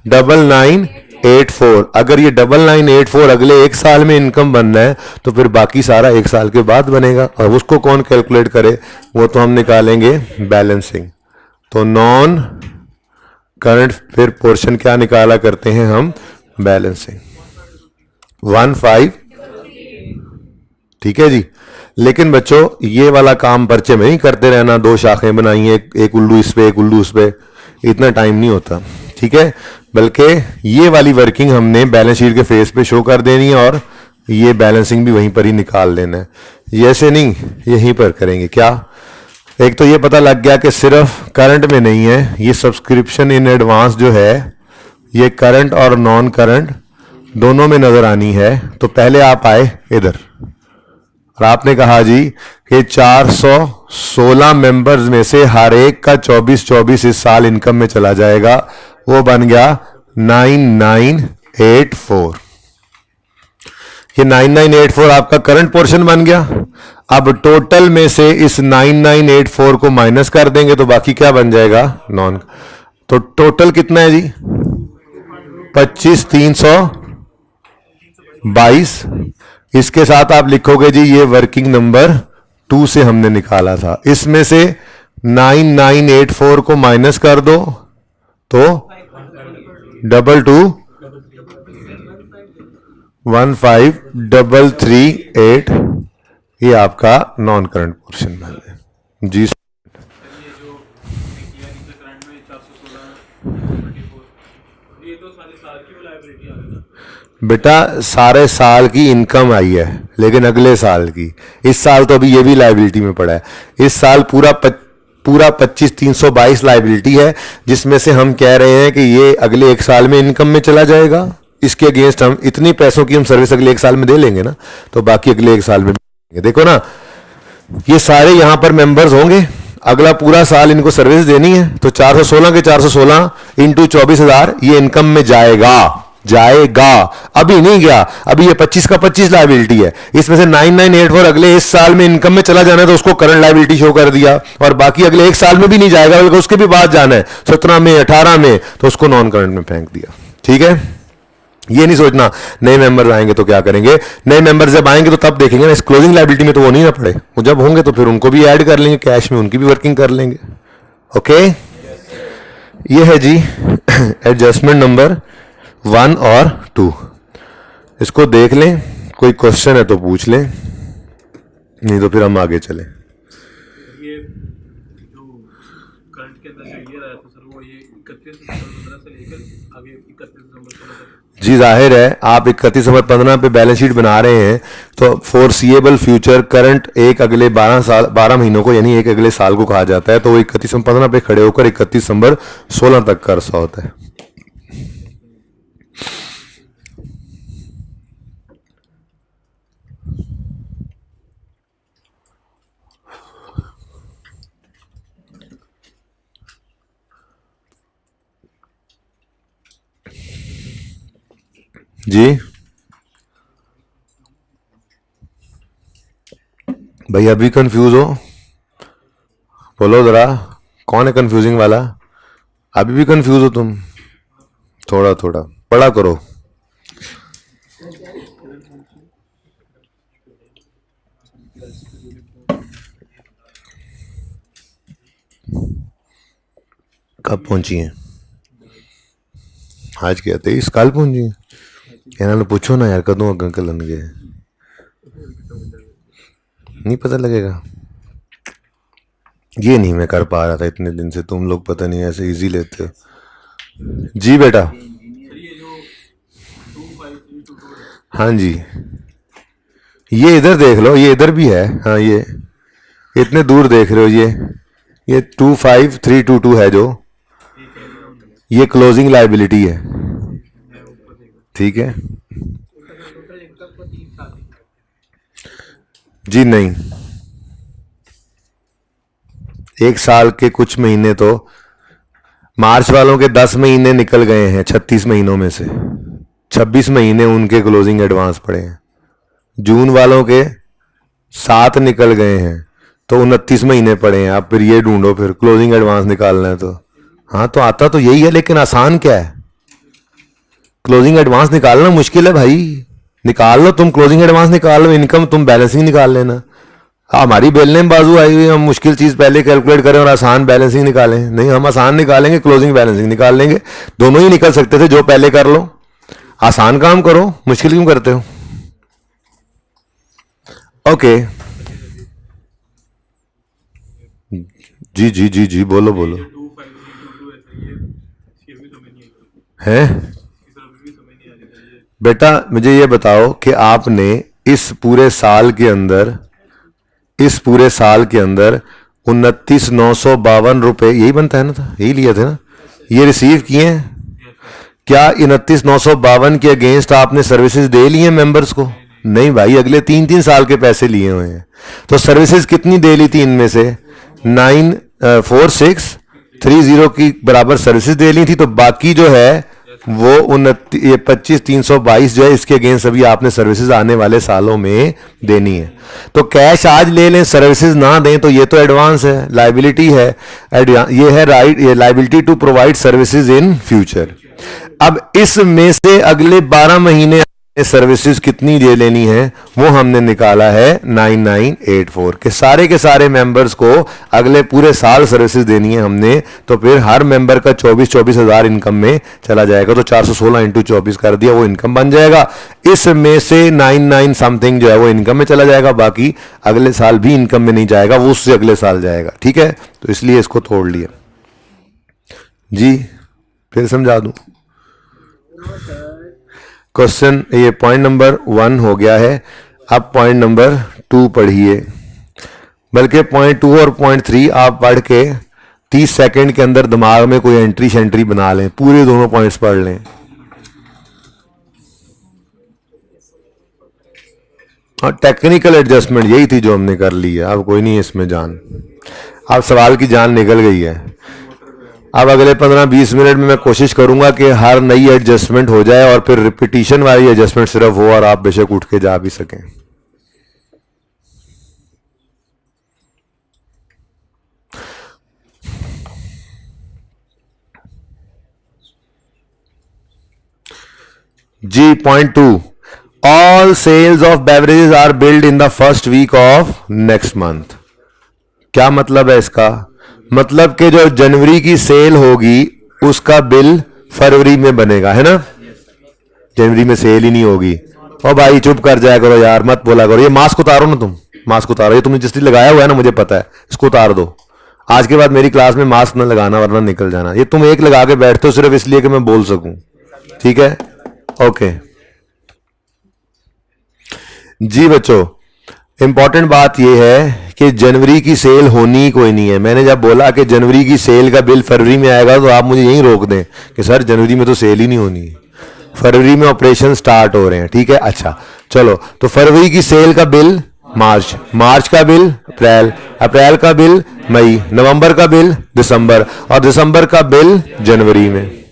9984। अगर ये 9984 अगले 1 साल में इनकम बनना है तो फिर बाकी सारा 1 साल के बाद बनेगा। और उसको कौन कैलकुलेट करे? वो तो हम निकालेंगे बैलेंसिंग। तो नॉन करंट फिर पोर्शन क्या निकाला करते हैं हम? बैलेंसिंग 15। ठीक है जी? लेकिन बच्चों ये वाला काम पर्चे में ही करते रहना, 2 शाखें बनाई हैं, एक उल्लू इस पे एक उल्लू उस पे, इतना टाइम नहीं होता। ठीक है? बल्कि ये वाली वर्किंग हमने बैलेंस शीट के फेस पे शो कर देनी है और ये बैलेंसिंग भी वहीं पर ही निकाल लेना है। ये ऐसे नहीं, यहीं पर करेंगे। क्या? एक तो ये पता लग गया कि सिर्फ करंट में नहीं है, ये सब्सक्रिप्शन इन एडवांस जो है ये करंट और नॉन करंट दोनों में नजर आनी है। तो पहले आप आए इधर और आपने कहा जी कि 416 मेंबर्स में से हर एक का 24-24 इस साल इनकम में चला जाएगा, वो बन गया 9984। ये 9984 आपका करंट पोर्शन बन गया। अब टोटल में से इस 9984 को माइनस कर देंगे तो बाकी क्या बन जाएगा, नॉन। तो टोटल कितना है जी, 25,322। इसके साथ आप लिखोगे जी ये वर्किंग नंबर 2 से हमने निकाला था, इसमें से 9984 को माइनस कर दो तो 22153338, ये आपका नॉन करंट पोर्शन बन गया जी। बेटा सारे साल की इनकम आई है, लेकिन अगले साल की, इस साल तो अभी ये भी लाइबिलिटी में पड़ा है। इस साल पूरा 25,322 लाइबिलिटी है, जिसमें से हम कह रहे हैं कि ये अगले एक साल में इनकम में चला जाएगा। इसके अगेंस्ट हम इतनी पैसों की हम सर्विस अगले एक साल में दे लेंगे ना, तो बाकी अगले एक साल में देखो ना, ये सारे यहां पर मेंबर्स होंगे, अगला पूरा साल इनको सर्विस देनी है, तो 416 के 416 इंटू 24,000 ये इनकम में जाएगा। अभी नहीं गया, अभी ये 25 का 25 लाइबिलिटी है, इसमें से 9984 अगले इस साल में इनकम में चला जाना है तो उसको करंट लाइबिलिटी शो कर दिया, और बाकी अगले एक साल में भी नहीं जाएगा बल्कि उसके भी बाद जाना है 17 में 18 में, तो उसको नॉन करंट में फेंक दिया। ठीक है, ये नहीं सोचना नए मेंबर्स आएंगे तो क्या करेंगे, नए मेंबर्स जब आएंगे तो तब देखेंगे ना, इस क्लोजिंग लाइबिलिटी में तो वो नहीं ना पड़े, वो जब होंगे तो फिर उनको भी ऐड कर लेंगे कैश में, उनकी भी वर्किंग कर लेंगे। ओके, ये है जी एडजस्टमेंट नंबर 1 और 2। इसको देख लें, कोई क्वेश्चन है तो पूछ लें, नहीं तो फिर हम आगे चलें। ये जो करंट के अंदर जो ये रहा था सर, वो ये 31 दिसंबर 15 से लेकर आगे 31 दिसंबर 16 तक। जी जाहिर है, आप 31 दिसंबर 15 पे बैलेंस शीट बना रहे हैं तो फोरसीएबल फ्यूचर करंट एक अगले 12 महीनों को, यानी एक अगले साल को कहा जाता है, तो वो 31 दिसंबर 15 पे खड़े होकर 31 दिसंबर 16 तक का अरसा होता है। जी भाई, अभी कंफ्यूज हो, बोलो जरा, कौन है कंफ्यूजिंग वाला? अभी भी कंफ्यूज हो तुम? थोड़ा थोड़ा पढ़ा करो। कब पहुंची हैं? आज क्या 23, कल पहुंची हैं? कहना पूछो ना यार, कदों अंकल लन गए, नहीं पता लगेगा। ये नहीं मैं कर पा रहा था इतने दिन से, तुम लोग पता नहीं ऐसे इजी लेते हो। जी बेटा, हाँ जी, ये इधर देख लो, ये इधर भी है, हाँ ये इतने दूर देख रहे हो, ये 25322 है जो, ये क्लोजिंग लाइबिलिटी है। ठीक है जी, नहीं, एक साल के कुछ महीने तो, मार्च वालों के 10 महीने निकल गए हैं 36 महीनों में से, 26 महीने उनके क्लोजिंग एडवांस पड़े हैं। जून वालों के 7 निकल गए हैं तो 29 महीने पड़े हैं। आप फिर ये ढूंढो, फिर क्लोजिंग एडवांस निकालना है तो, हाँ तो आता तो यही है, लेकिन आसान क्या है, क्लोजिंग एडवांस निकालना मुश्किल है भाई। निकाल लो तुम, क्लोजिंग एडवांस निकाल लो, इनकम तुम बैलेंसिंग निकाल लेना। हमारी बेलने में बाजू आई हुई, हम मुश्किल चीज पहले कैलकुलेट करें और आसान बैलेंसिंग निकालें? नहीं, हम आसान निकालेंगे, क्लोजिंग बैलेंसिंग निकाल लेंगे, दोनों ही निकल सकते थे, जो पहले कर लो। आसान काम करो, मुश्किल क्यों करते हो? ओके जी जी जी जी, बोलो बोलो। है बेटा, मुझे ये बताओ कि आपने इस पूरे साल के अंदर 29,952 रुपए, यही बनता है ना, था यही लिए थे ना, ये रिसीव किए हैं क्या 29,952 के अगेंस्ट आपने सर्विसेज दे ली हैं मेंबर्स को? नहीं भाई, अगले 3-3 साल के पैसे लिए हुए हैं। तो सर्विसेज कितनी दे ली थी इनमें से? 94630 की बराबर सर्विसेज दे ली थी। तो बाकी जो है वो 25,322 जो है इसके अगेंस्ट अभी आपने सर्विसेज आने वाले सालों में देनी है। तो कैश आज ले लें, सर्विसेज ना दें, तो ये तो एडवांस है, लाइबिलिटी है। ये है राइट, ये liability to provide services in future. अब इसमें से अगले 12 महीने सर्विसेज कितनी दे लेनी है वो हमने निकाला है 9984 के सारे मेंबर्स को अगले पूरे साल सर्विसेज देनी है हमने। तो फिर हर मेंबर का 24 हज़ार इनकम में चला जाएगा। तो 416 इंटू 24 कर दिया, वो इनकम बन जाएगा। इसमें से 99 समथिंग जो है वो इनकम में चला जाएगा, बाकी अगले साल भी इनकम में नहीं जाएगा, वो उससे अगले साल जाएगा। ठीक है, तो इसलिए इसको तोड़ लिया जी। फिर समझा दूं क्वेश्चन, ये पॉइंट नंबर 1 हो गया है। अब पॉइंट नंबर 2 पढ़िए, बल्कि पॉइंट 2 और पॉइंट 3 आप पढ़ के 30 सेकंड के अंदर दिमाग में कोई एंट्री बना लें, पूरे दोनों पॉइंट्स पढ़ लें। और टेक्निकल एडजस्टमेंट यही थी जो हमने कर ली है, अब कोई नहीं इसमें जान, अब सवाल की जान निकल गई है। अब अगले 15-20 मिनट में मैं कोशिश करूंगा कि हर नई एडजस्टमेंट हो जाए और फिर रिपीटिशन वाली एडजस्टमेंट सिर्फ हो और आप बेशक उठ के जा भी सकें। जी point 2, all sales of beverages are billed in the first week of next month. क्या मतलब है इसका? मतलब कि जो जनवरी की सेल होगी उसका बिल फरवरी में बनेगा, है ना? जनवरी में सेल ही नहीं होगी। और भाई चुप कर जाया करो यार, मत बोला करो। ये मास्क उतारो ना, तुम मास्क उतारो, ये तुमने जिस लिए लगाया हुआ है ना, मुझे पता है, इसको उतार दो। आज के बाद मेरी क्लास में मास्क ना लगाना वरना निकल जाना। ये तुम एक लगा के बैठते हो सिर्फ इसलिए कि मैं बोल सकूं, ठीक है? ओके जी बच्चों, इंपॉर्टेंट बात यह है कि जनवरी की सेल होनी ही कोई नहीं है। मैंने जब बोला कि जनवरी की सेल का बिल फरवरी में आएगा तो आप मुझे यहीं रोक दें कि सर जनवरी में तो सेल ही नहीं होनी, फरवरी में ऑपरेशन स्टार्ट हो रहे हैं, ठीक है? अच्छा चलो, तो फरवरी की सेल का बिल मार्च, मार्च का बिल अप्रैल, अप्रैल का बिल मई, नवंबर का बिल दिसंबर, और दिसंबर का बिल जनवरी में,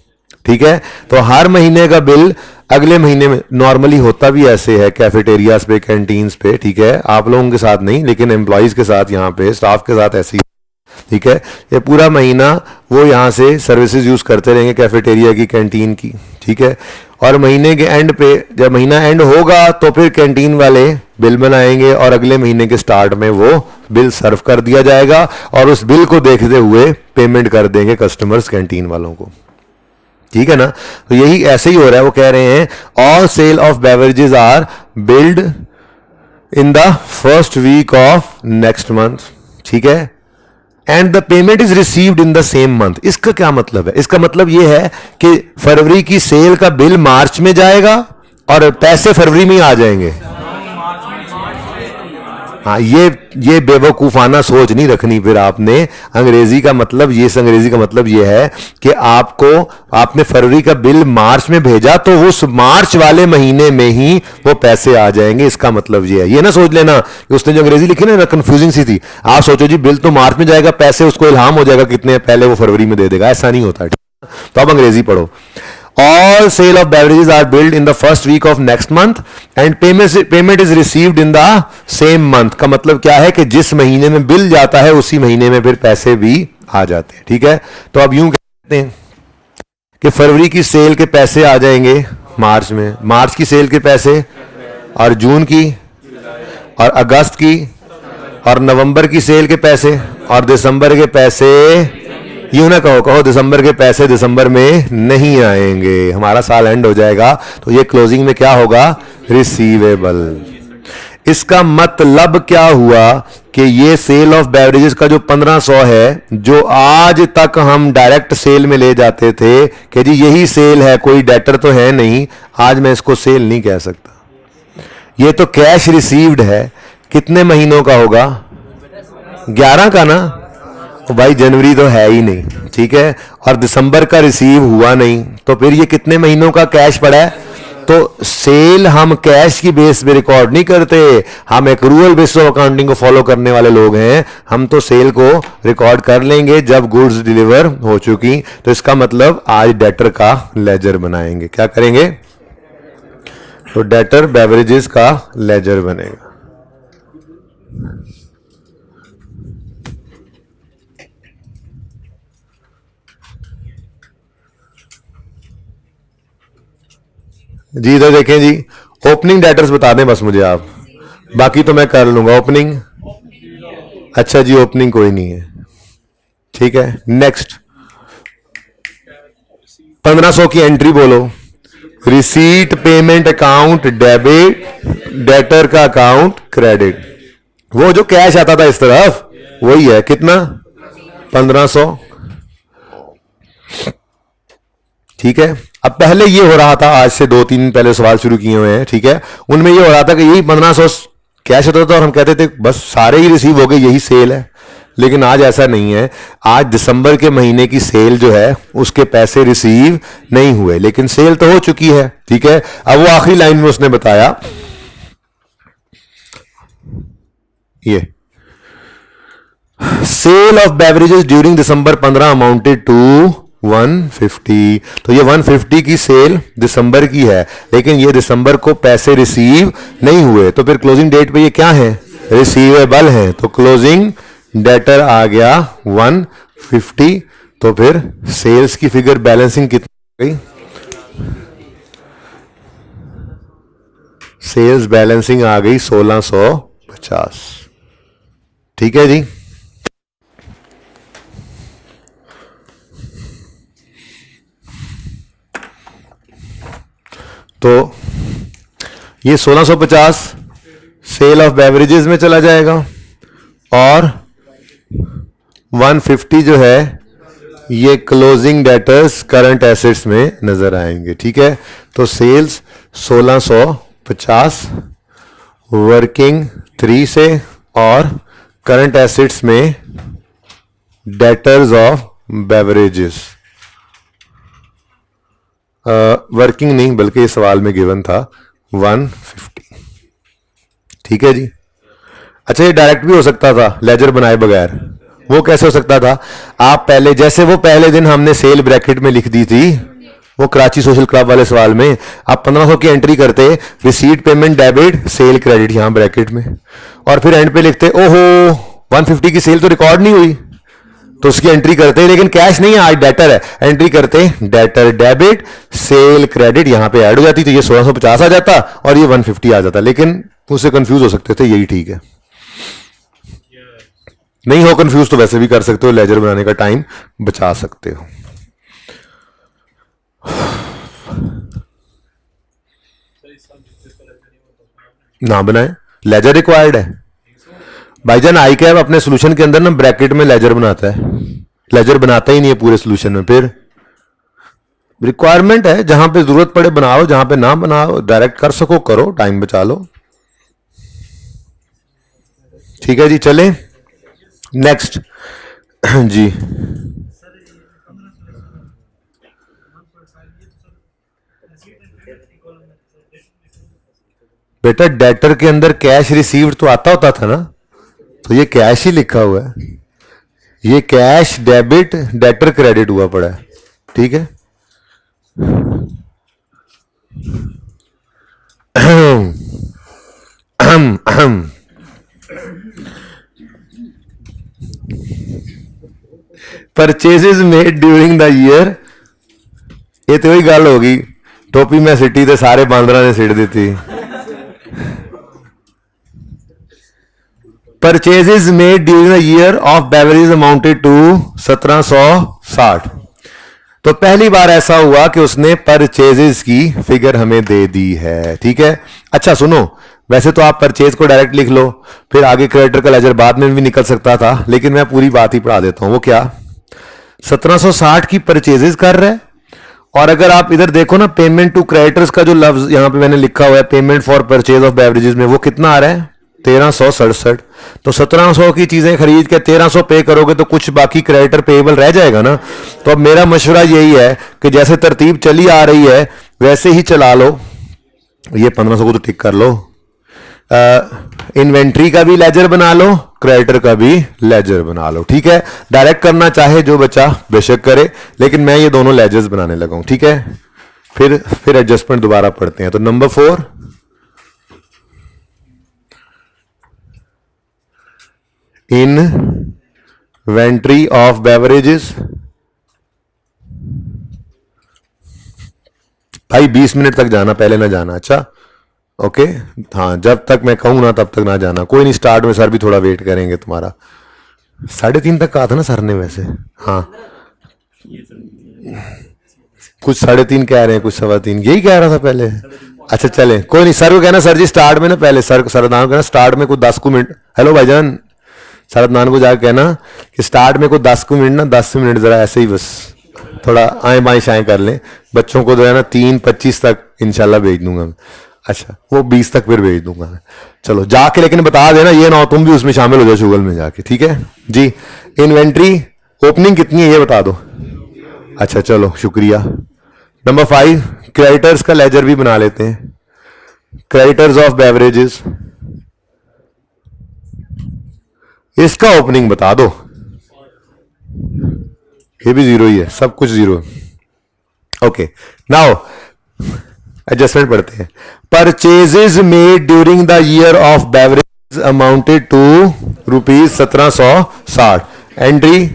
ठीक है? तो हर महीने का बिल अगले महीने में। नॉर्मली होता भी ऐसे है कैफेटेरियाज पे, कैंटीन्स पे, ठीक है? आप लोगों के साथ नहीं, लेकिन एम्प्लॉयज के साथ, यहाँ पे स्टाफ के साथ ऐसे ही, ठीक है? ये पूरा महीना वो यहाँ से सर्विसेज यूज करते रहेंगे कैफेटेरिया की, कैंटीन की, ठीक है? और महीने के एंड पे, जब महीना एंड होगा तो फिर कैंटीन वाले बिल बनाएंगे और अगले महीने के स्टार्ट में वो बिल सर्व कर दिया जाएगा और उस बिल को देखते हुए पेमेंट कर देंगे कस्टमर्स कैंटीन वालों को, ठीक है ना? तो यही ऐसे ही हो रहा है। वो कह रहे हैं all sale of beverages are billed in the first week of next month, ठीक है? And the payment is received in the same month. इसका क्या मतलब है? इसका मतलब यह है कि फरवरी की सेल का बिल मार्च में जाएगा और पैसे फरवरी में ही आ जाएंगे। हाँ, ये बेवकूफाना सोच नहीं रखनी फिर आपने। अंग्रेजी का मतलब ये, इस अंग्रेजी का मतलब ये है कि आपने फरवरी का बिल मार्च में भेजा तो उस मार्च वाले महीने में ही वो पैसे आ जाएंगे। इसका मतलब ये है। ये ना सोच लेना कि उसने जो अंग्रेजी लिखी ना कंफ्यूजिंग सी थी, आप सोचो जी बिल तो मार्च में जाएगा, पैसे उसको इल्हाम हो जाएगा कितने पहले वो फरवरी में दे देगा। ऐसा नहीं होता, तो आप अंग्रेजी पढ़ो। All sale of beverages are billed in the first week of next month and payment is received in the same month। का मतलब क्या है कि जिस महीने में बिल जाता है उसी महीने में फिर पैसे भी आ जाते हैं, ठीक है? तो अब यूं कहते हैं कि फरवरी की सेल के पैसे आ जाएंगे मार्च में, मार्च की सेल के पैसे, और जून की, और अगस्त की, और नवंबर की सेल के पैसे, और दिसंबर के पैसे। यूं ना कहो दिसंबर के पैसे दिसंबर में नहीं आएंगे, हमारा साल एंड हो जाएगा तो ये क्लोजिंग में क्या होगा? रिसीवेबल। इसका मतलब क्या हुआ कि ये सेल ऑफ बेवरेजेस का जो 1500 है, जो आज तक हम डायरेक्ट सेल में ले जाते थे कि जी यही सेल है, कोई डेटर तो है नहीं, आज मैं इसको सेल नहीं कह सकता। ये तो कैश रिसीव्ड है। कितने महीनों का होगा? 11 का ना? भाई जनवरी तो है ही नहीं, ठीक है, और दिसंबर का रिसीव हुआ नहीं, तो फिर ये कितने महीनों का कैश पड़ा है? तो सेल हम कैश की बेस पे रिकॉर्ड नहीं करते, हम एक्रूअल बेस ऑफ अकाउंटिंग को फॉलो करने वाले लोग हैं। हम तो सेल को रिकॉर्ड कर लेंगे जब गुड्स डिलीवर हो चुकी। तो इसका मतलब आज डेटर का लेजर बनाएंगे। क्या करेंगे? तो डेटर बेवरेजेस का लेजर बनेगा। जी इधर देखें जी, ओपनिंग डेटर्स बता दें बस मुझे आप, बाकी तो मैं कर लूंगा। ओपनिंग, अच्छा जी ओपनिंग कोई नहीं है, ठीक है। नेक्स्ट 1500 की एंट्री बोलो। Receipt payment account debit, debtor का अकाउंट क्रेडिट। वो जो कैश आता था इस तरफ वही है, कितना? 1500, ठीक है। अब पहले ये हो रहा था, आज से 2-3 दिन पहले सवाल शुरू किए हुए हैं, ठीक है, उनमें ये हो रहा था कि यही 1500 कैश होता था और हम कहते थे बस सारे ही रिसीव हो गए, यही सेल है। लेकिन आज ऐसा नहीं है। आज दिसंबर के महीने की सेल जो है उसके पैसे रिसीव नहीं हुए, लेकिन सेल तो हो चुकी है, ठीक है। अब वो आखिरी लाइन में उसने बताया ये sale of beverages during December 15 amounted to 150। तो ये 150 की सेल दिसंबर की है, लेकिन ये दिसंबर को पैसे रिसीव नहीं हुए, तो फिर क्लोजिंग डेट पे ये क्या है? रिसीवेबल है। तो क्लोजिंग डेटर आ गया 150। तो फिर सेल्स की फिगर बैलेंसिंग कितनी गई? सेल्स बैलेंसिंग आ गई 1650, ठीक है जी। तो ये 1650 सेल ऑफ बेवरेजेस में चला जाएगा और 150 जो है ये क्लोजिंग डेटर्स करंट एसेट्स में नजर आएंगे, ठीक है। तो सेल्स 1650 वर्किंग 3 से और करंट एसेट्स में डेटर्स ऑफ बेवरेजेस, वर्किंग नहीं बल्कि इस सवाल में गिवन था 150, ठीक है जी। अच्छा ये डायरेक्ट भी हो सकता था लेजर बनाए बगैर। वो कैसे हो सकता था? आप पहले जैसे वो पहले दिन हमने सेल ब्रैकेट में लिख दी थी वो कराची सोशल क्लब वाले सवाल में, आप 1500 की एंट्री करते, receipt payment debit cell credit यहां ब्रैकेट में, और फिर एंड पे लिखते ओहो 150 की सेल तो रिकॉर्ड नहीं हुई, तो उसकी एंट्री करते, लेकिन कैश नहीं है आज डेटर है, एंट्री करते डेटर डेबिट सेल क्रेडिट, यहां पे ऐड हो जाती, तो ये 1650 आ जाता और ये 150 आ जाता। लेकिन उससे कंफ्यूज हो सकते थे, यही ठीक है। नहीं हो कंफ्यूज तो वैसे भी कर सकते हो, लेजर बनाने का टाइम बचा सकते हो। ना बनाए, लेजर रिक्वायर्ड है भाईजान। आई कैब अपने सोल्यूशन के अंदर ना ब्रैकेट में लेजर बनाता है, लेजर बनाता ही नहीं है पूरे सोल्यूशन में। फिर रिक्वायरमेंट है, जहां पे जरूरत पड़े बनाओ, जहां पे ना बनाओ डायरेक्ट कर सको करो, टाइम बचा लो, ठीक है जी। चले नेक्स्ट जी। बेटा डेटर के अंदर कैश रिसीव्ड तो आता होता था ना, तो ये कैश ही लिखा हुआ है, ये कैश डेबिट डेटर क्रेडिट हुआ पड़ा है, ठीक है। Purchases made during the year, ये तो वही गल होगी, टोपी मैं सिटी ते सारे बांदरा ने सिट दी। Purchases made during the year of beverage amounted to 1760। तो पहली बार ऐसा हुआ कि उसने परचेजेस की फिगर हमें दे दी है, ठीक है। अच्छा सुनो, वैसे तो आप परचेज को डायरेक्ट लिख लो, फिर आगे क्रेडिटर का लेजर बाद में भी निकल सकता था, लेकिन मैं पूरी बात ही पढ़ा देता हूं। वो क्या 1760 की परचेजेस कर रहा है, और अगर आप इधर देखो ना पेमेंट टू क्रेडिटर्स का जो लफ्ज यहां पे मैंने लिखा हुआ है payment for purchase of beverages में, वो कितना आ रहा है 1367। तो 1700 की चीजें खरीद के 1300 पे करोगे तो कुछ बाकी क्रेडिटर पेएबल रह जाएगा ना। तो अब मेरा मशवरा यही है कि जैसे तरतीब चली आ रही है वैसे ही चला लो। ये 1500 को तो टिक कर लो। इन्वेंट्री का भी लेजर बना लो, क्रेडिटर का भी लेजर बना लो, ठीक है। डायरेक्ट करना चाहे जो बच्चा बेशक करे, लेकिन मैं ये दोनों लेजर्स बनाने लगा हूं, ठीक है। फिर एडजस्टमेंट दोबारा पढ़ते हैं। तो नंबर 4, इन्वेंट्री ऑफ बेवरेजेस। भाई 20 मिनट तक जाना, पहले ना जाना, अच्छा ओके। हाँ, जब तक मैं कहूँ ना तब तक ना जाना। कोई नहीं, स्टार्ट में सर भी थोड़ा वेट करेंगे तुम्हारा। 3:30 तक कहा था ना सर ने वैसे। हाँ, कुछ 3:30 कह रहे हैं, कुछ 3:15, यही कह रहा था पहले। अच्छा चले, कोई नहीं, सर को कहना सर जी स्टार्ट में ना, पहले सरदान को कहना स्टार्ट में कुछ 10 मिनट। हेलो भाईजान, सरदान को जाकर कहना कि स्टार्ट में कुछ 10 मिनट ना, 10 मिनट जरा ऐसे ही बस थोड़ा आए बाएं शाएं कर लें। बच्चों को जो है ना 3:25 तक इंशाल्लाह भेज दूंगा मैं। अच्छा, वो 20 तक फिर भेज दूंगा मैं। चलो जाके लेकिन बता देना, ये ना हो तुम भी उसमें शामिल हो जाओ शुगल में जाके, ठीक है जी। इन्वेंट्री ओपनिंग कितनी है ये बता दो। अच्छा चलो शुक्रिया। नंबर 5, क्रेडिटर्स का लेजर भी बना लेते हैं। क्रेडिटर्स ऑफ बेवरेजेस, इसका ओपनिंग बता दो। ये भी 0 ही है, सब कुछ 0। ओके, नाउ एडजस्टमेंट पढ़ते हैं। Purchases made during the year of beverage amounted to ₹1760। Entry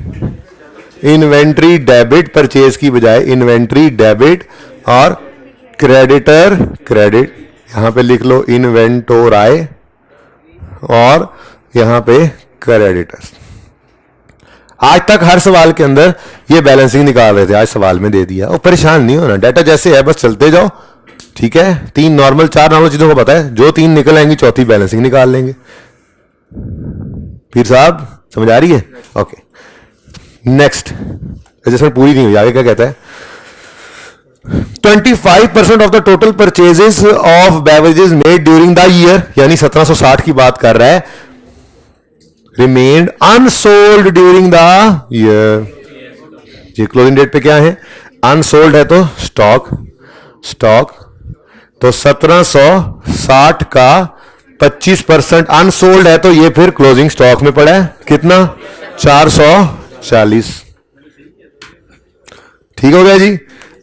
inventory debit, purchase की बजाय इन्वेंट्री डेबिट, और क्रेडिटर क्रेडिट, यहां पे लिख लो इन्वेंटोराई, और यहां पे क्रेडिटर्स। आज तक हर सवाल के अंदर ये बैलेंसिंग निकाल रहे थे, आज सवाल में दे दिया। और परेशान नहीं होना, डाटा जैसे है बस चलते जाओ, ठीक है। 4 नॉर्मल चीजों को पता है, जो 3 निकल आएंगी चौथी बैलेंसिंग निकाल लेंगे। पीर साहब समझ आ रही है? ओके, नेक्स्ट एडजस्टमेंट पूरी नहीं हुई, आगे क्या कहता है। 25% of the total purchases of beverages made during the year, यानी 1760 की बात कर रहा है, remained unsold during the year. ये क्लोजिंग डेट पे क्या है, अनसोल्ड है तो स्टॉक, तो 1760 का 25% अनसोल्ड है तो ये फिर क्लोजिंग स्टॉक में पड़ा है, कितना 440। ठीक हो गया जी।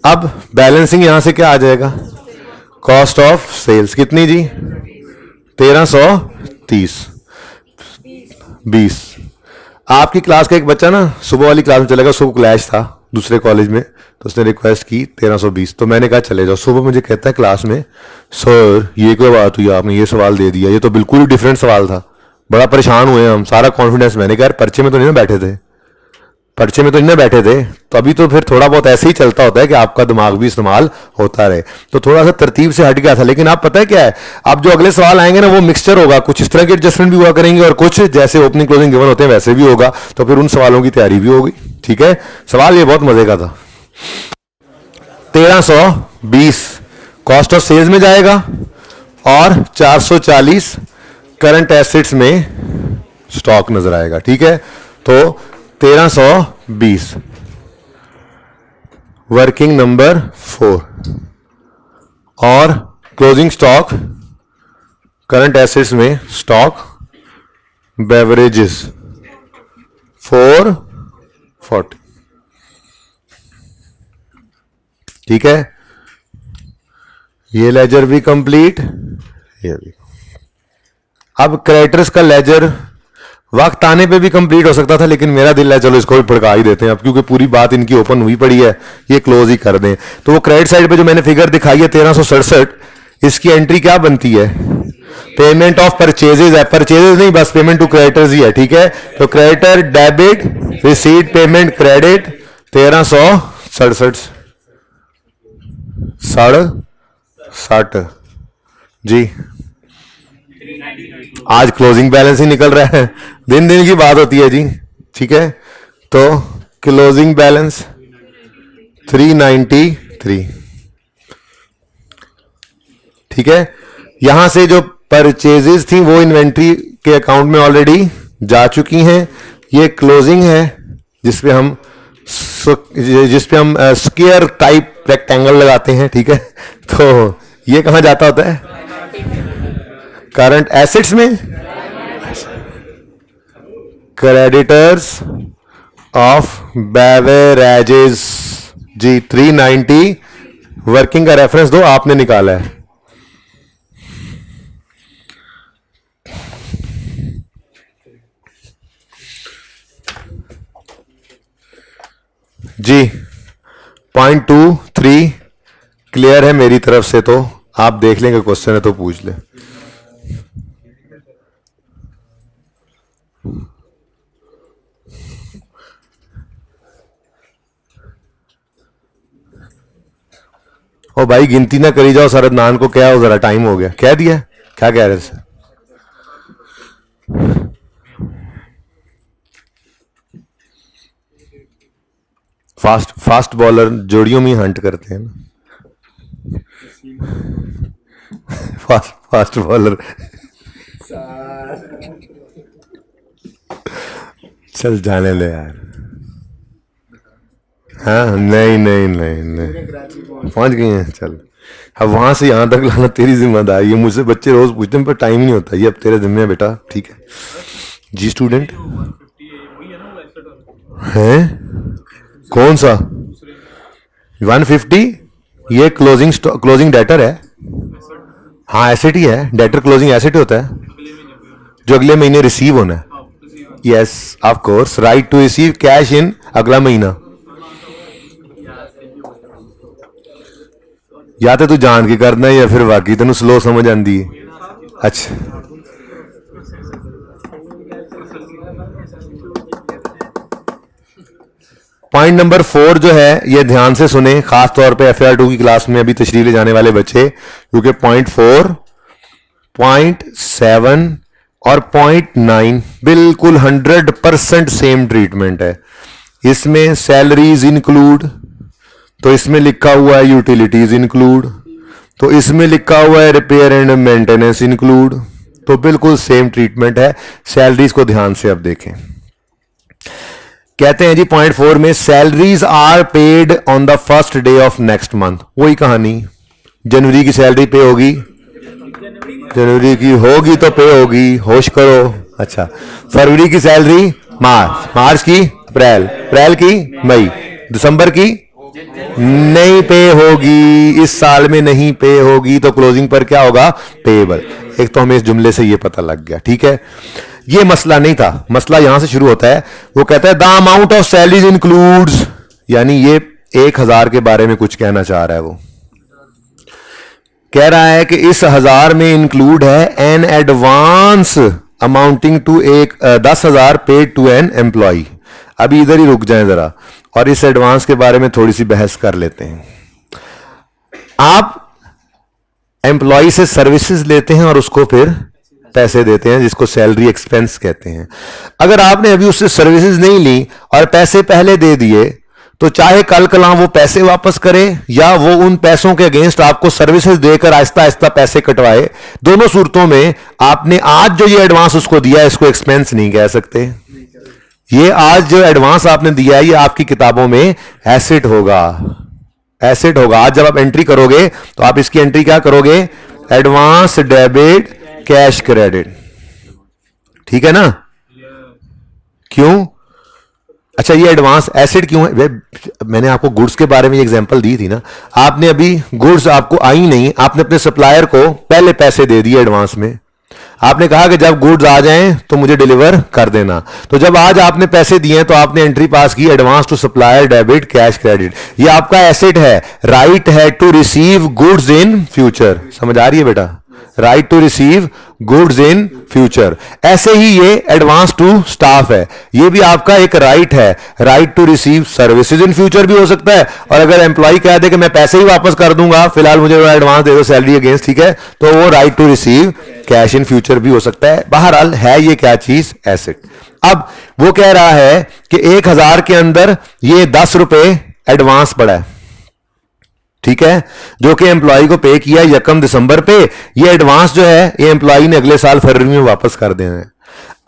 अब बैलेंसिंग यहां से क्या आ जाएगा, कॉस्ट ऑफ सेल्स कितनी जी 1330 20। आपकी क्लास का एक बच्चा ना सुबह वाली क्लास में चलेगा, उसको क्लैश था दूसरे कॉलेज में, तो उसने रिक्वेस्ट की 1320। तो मैंने कहा चले जाओ। सुबह मुझे कहता है क्लास में, सर ये क्या बात हुई, आपने ये सवाल दे दिया, ये तो बिल्कुल ही डिफरेंट सवाल था, बड़ा परेशान हुए हम, सारा कॉन्फिडेंस। मैंने कहा पर्चे में तो नहीं ना बैठे थे, तो अभी तो फिर थोड़ा बहुत ऐसे ही चलता होता है कि आपका दिमाग भी इस्तेमाल होता रहे। तो थोड़ा सा तरतीब से हट गया था, लेकिन आप पता है क्या है, अब जो अगले सवाल आएंगे ना वो मिक्सचर होगा, कुछ इस तरह के एडजस्टमेंट भी हुआ करेंगे और कुछ जैसे ओपनिंग क्लोजिंग गिवन होते हैं वैसे भी होगा। तो फिर उन सवालों की तैयारी भी होगी, ठीक है। सवाल ये बहुत मजे का था। 1320 कॉस्ट ऑफ सेल्स में जाएगा और 440 करंट एसेट्स में स्टॉक नजर आएगा, ठीक है। तो 1320 वर्किंग नंबर 4 और क्लोजिंग स्टॉक करंट एसेट्स में स्टॉक बेवरेजेस 440, ठीक है। ये लेजर भी कंप्लीट, ये भी। अब क्रेडिटर्स का लेजर वक्त आने पे भी कंप्लीट हो सकता था, लेकिन मेरा दिल है चलो इसको भी भड़का ही देते हैं अब, क्योंकि पूरी बात इनकी ओपन हुई पड़ी है, ये क्लोज ही कर दें। तो वो क्रेडिट साइड पे जो मैंने फिगर दिखाई है 1367, इसकी एंट्री क्या बनती है, पेमेंट ऑफ परचेजेज है, परचेजेज नहीं बस पेमेंट टू क्रेडिटर्स ही है, ठीक है। तो creditor debit, receipt payment credit 1367 60 जी। आज क्लोजिंग बैलेंस ही निकल रहा है, दिन दिन की बात होती है जी, ठीक है। तो क्लोजिंग बैलेंस 393, ठीक है। यहां से जो परचेजेस थी वो इन्वेंट्री के अकाउंट में ऑलरेडी जा चुकी हैं। ये क्लोजिंग है जिसपे हम स्क्वायर टाइप रेक्टेंगल लगाते हैं, ठीक है। तो ये कहां जाता होता है? करंट एसेट्स में। क्रेडिटर्स ऑफ बेवरेजेस जी 390, वर्किंग का रेफरेंस दो, आपने निकाला है। जी 0.23 क्लियर है मेरी तरफ से, तो आप देख लेंगे, क्वेश्चन है तो पूछ ले। ओ भाई गिनती ना करी जाओ, सरदनान को क्या हो, जरा टाइम हो गया, कह दिया, क्या कह रहे थे? फास्ट बॉलर जोड़ियों में हंट करते हैं ना। Fast bowler. चल जाने ले यार। हाँ नहीं नहीं नहीं नहीं, पहुंच गए हैं, चल। अब वहां से यहां तक लाना तेरी जिम्मेदारी है। मुझसे बच्चे रोज पूछते हैं पर टाइम नहीं होता, ये अब तेरे जिम्मे है बेटा, ठीक है जी। स्टूडेंट है कौन सा 150? ये क्लोजिंग डेटर है। हाँ एसेट ही है, डेटर क्लोजिंग एसेट होता है जो अगले महीने रिसीव होना है। Yes of course, right to receive cash in अगला महीना। या तो तू जान के करना है या फिर वाकई तेन स्लो समझ आती है। अच्छा पॉइंट नंबर 4 जो है ये ध्यान से सुने, खास तौर पे FAR 2 की क्लास में अभी तशरीह ले जाने वाले बच्चे, क्योंकि पॉइंट 4, पॉइंट 7 और पॉइंट 9 बिल्कुल 100% सेम ट्रीटमेंट है। इसमें सैलरीज इंक्लूड, तो इसमें लिखा हुआ है यूटिलिटीज इंक्लूड, तो इसमें लिखा हुआ है रिपेयर एंड मेंटेनेंस इंक्लूड, तो बिल्कुल सेम ट्रीटमेंट है। सैलरीज को ध्यान से अब देखें, कहते हैं जी पॉइंट 4 में salaries are paid on the first day of next month. वही कहानी, जनवरी की सैलरी पे होगी, जनवरी की होगी तो पे होगी, होश करो। अच्छा फरवरी की सैलरी मार्च, मार्च की अप्रैल, अप्रैल की मई, दिसंबर की नहीं पे होगी, इस साल में नहीं पे होगी, तो क्लोजिंग पर क्या होगा? पेएबल। एक तो हमें इस जुमले से ये पता लग गया, ठीक है। ये मसला नहीं था, मसला यहां से शुरू होता है। वो कहता है the amount of salaries includes, यानी ये 1000 के बारे में कुछ कहना चाह रहा है। वो कह रहा है कि इस 1000 में इंक्लूड है an advance amounting to 10,000 paid to an employee. अभी इधर ही रुक जाएं जरा और इस एडवांस के बारे में थोड़ी सी बहस कर लेते हैं। आप एम्प्लॉय से सर्विसेज लेते हैं और उसको फिर पैसे देते हैं, जिसको सैलरी एक्सपेंस कहते हैं। अगर आपने अभी उससे सर्विसेज नहीं ली और पैसे पहले दे दिए, तो चाहे कल कलां वो पैसे वापस करे या वो उन पैसों के अगेंस्ट आपको सर्विसेज देकर आहिस्ता आहिस्ता पैसे कटवाए, दोनों सूरतों में आपने आज जो ये एडवांस उसको दिया है इसको एक्सपेंस नहीं कह सकते। ये आज जो एडवांस आपने दिया है ये आपकी किताबों में एसेट होगा, एसेट होगा। आज जब आप एंट्री करोगे तो आप इसकी एंट्री क्या करोगे? एडवांस डेबिट कैश क्रेडिट, ठीक है ना? क्यों? अच्छा ये एडवांस एसेट क्यों है? मैंने आपको गुड्स के बारे में एग्जांपल दी थी ना। आपने अभी गुड्स आपको आई नहीं, आपने अपने सप्लायर को पहले पैसे दे दिए एडवांस में। आपने कहा कि जब गुड्स आ जाएं तो मुझे डिलीवर कर देना। तो जब आज आपने पैसे दिए तो आपने एंट्री पास की advance to supplier debit cash credit. ये आपका एसेट है, राइट है to receive goods in future. समझ आ रही है बेटा? Right to receive goods in future. ऐसे ही ये एडवांस टू स्टाफ है, ये भी आपका एक राइट है, right to receive services in future भी हो सकता है। और अगर एम्प्लॉय कह दे कि मैं पैसे ही वापस कर दूंगा, फिलहाल मुझे एडवांस दे दो सैलरी अगेंस्ट, ठीक है, तो वो right to receive cash in future भी हो सकता है। बहरहाल है ये क्या चीज? एसेट। अब वो कह रहा है कि 1000 के अंदर ये 10 रुपए एडवांस पड़ा है, ठीक है, जो कि एम्प्लॉय को पे किया 1 दिसंबर पे, ये एडवांस जो है ये एम्प्लॉय ने अगले साल फरवरी में वापस कर देना है।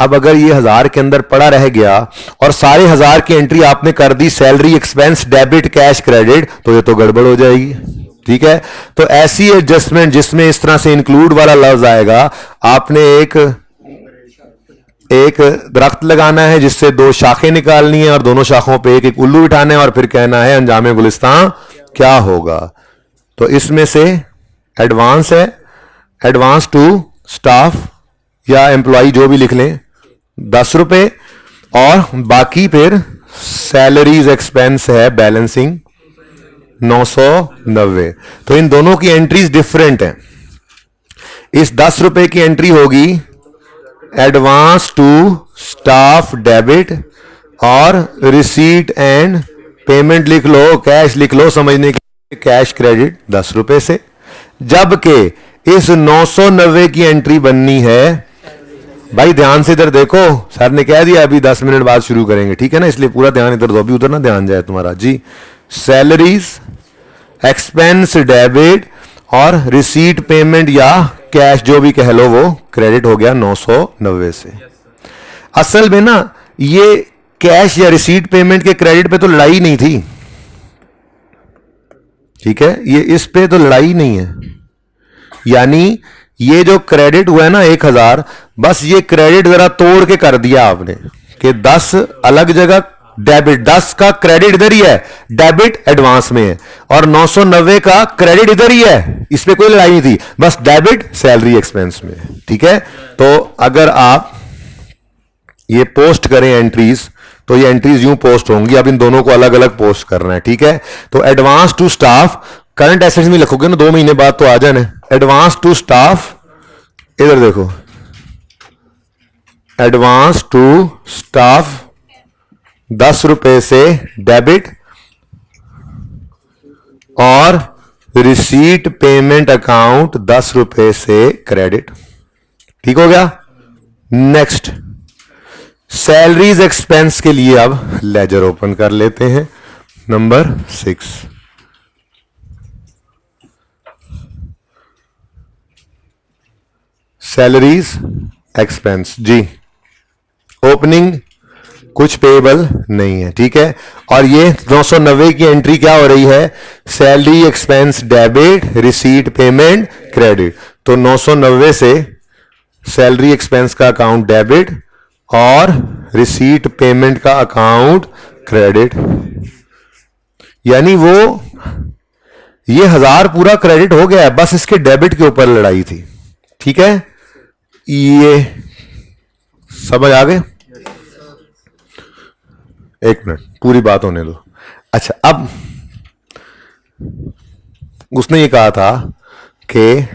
अब अगर ये 1000 के अंदर पड़ा रह गया और सारे 1000 की एंट्री आपने कर दी salary expense debit cash credit, तो ये तो गड़बड़ हो जाएगी। ठीक है, तो ऐसी एडजस्टमेंट जिसमें इस तरह से इंक्लूड वाला लफ्ज आएगा, आपने एक दरख्त लगाना है जिससे 2 शाखें निकालनी है और दोनों शाखों पे एक एक उल्लू बिठाना है और फिर कहना है अंजामे गुलिस्तान क्या होगा। तो इसमें से एडवांस है, एडवांस टू स्टाफ या एम्प्लॉय जो भी लिख लें 10 रुपए, और बाकी फिर सैलरीज एक्सपेंस है बैलेंसिंग 990। तो इन दोनों की एंट्रीज डिफरेंट हैं। इस 10 रुपए की एंट्री होगी एडवांस टू स्टाफ डेबिट, और रिसीट एंड पेमेंट लिख लो, कैश लिख लो समझने के, कैश क्रेडिट 10 रुपए से। जबकि इस 990 की एंट्री बननी है, भाई ध्यान से इधर देखो, सर ने कह दिया अभी 10 मिनट बाद शुरू करेंगे, ठीक है ना, इसलिए पूरा ध्यान इधर दो, अभी उधर ना ध्यान जाए तुम्हारा जी। सैलरीज एक्सपेंस डेबिट और रिसीट पेमेंट या कैश जो भी कह लो वो क्रेडिट हो गया 990 से। असल में ना ये कैश या रिसीट पेमेंट के क्रेडिट पे तो लड़ाई नहीं थी, ठीक है, ये इस पे तो लड़ाई नहीं है। यानी ये जो क्रेडिट हुआ है ना 1000, बस ये क्रेडिट जरा तोड़ के कर दिया आपने कि 10 अलग जगह डेबिट, 10 का क्रेडिट इधर ही है, डेबिट एडवांस में है, और 990 का क्रेडिट इधर ही है, इस पे कोई लड़ाई नहीं थी, बस डेबिट सैलरी एक्सपेंस में। ठीक है, तो अगर आप ये पोस्ट करें एंट्रीज, तो ये एंट्रीज यूं पोस्ट होंगी। अब इन दोनों को अलग अलग पोस्ट करना है। ठीक है, तो advance to staff current assets में लिखोगे ना, 2 महीने बाद तो आ जाना। एडवांस टू स्टाफ, इधर देखो, एडवांस टू स्टाफ 10 रुपए से डेबिट और रिसीट पेमेंट अकाउंट 10 रुपए से क्रेडिट। ठीक हो गया। नेक्स्ट, सैलरीज एक्सपेंस के लिए अब लेजर ओपन कर लेते हैं, नंबर 6। सैलरीज एक्सपेंस जी, ओपनिंग कुछ पेएबल नहीं है। ठीक है, और ये 990 की एंट्री क्या हो रही है, salary expense debit receipt payment credit. तो 990 से सैलरी एक्सपेंस का अकाउंट डेबिट और रिसीट पेमेंट का अकाउंट क्रेडिट, यानी वो ये 1000 पूरा क्रेडिट हो गया है, बस इसके डेबिट के ऊपर लड़ाई थी। ठीक है, ये समझ आ गए? एक मिनट, पूरी बात होने दो। अच्छा, अब उसने ये कहा था कि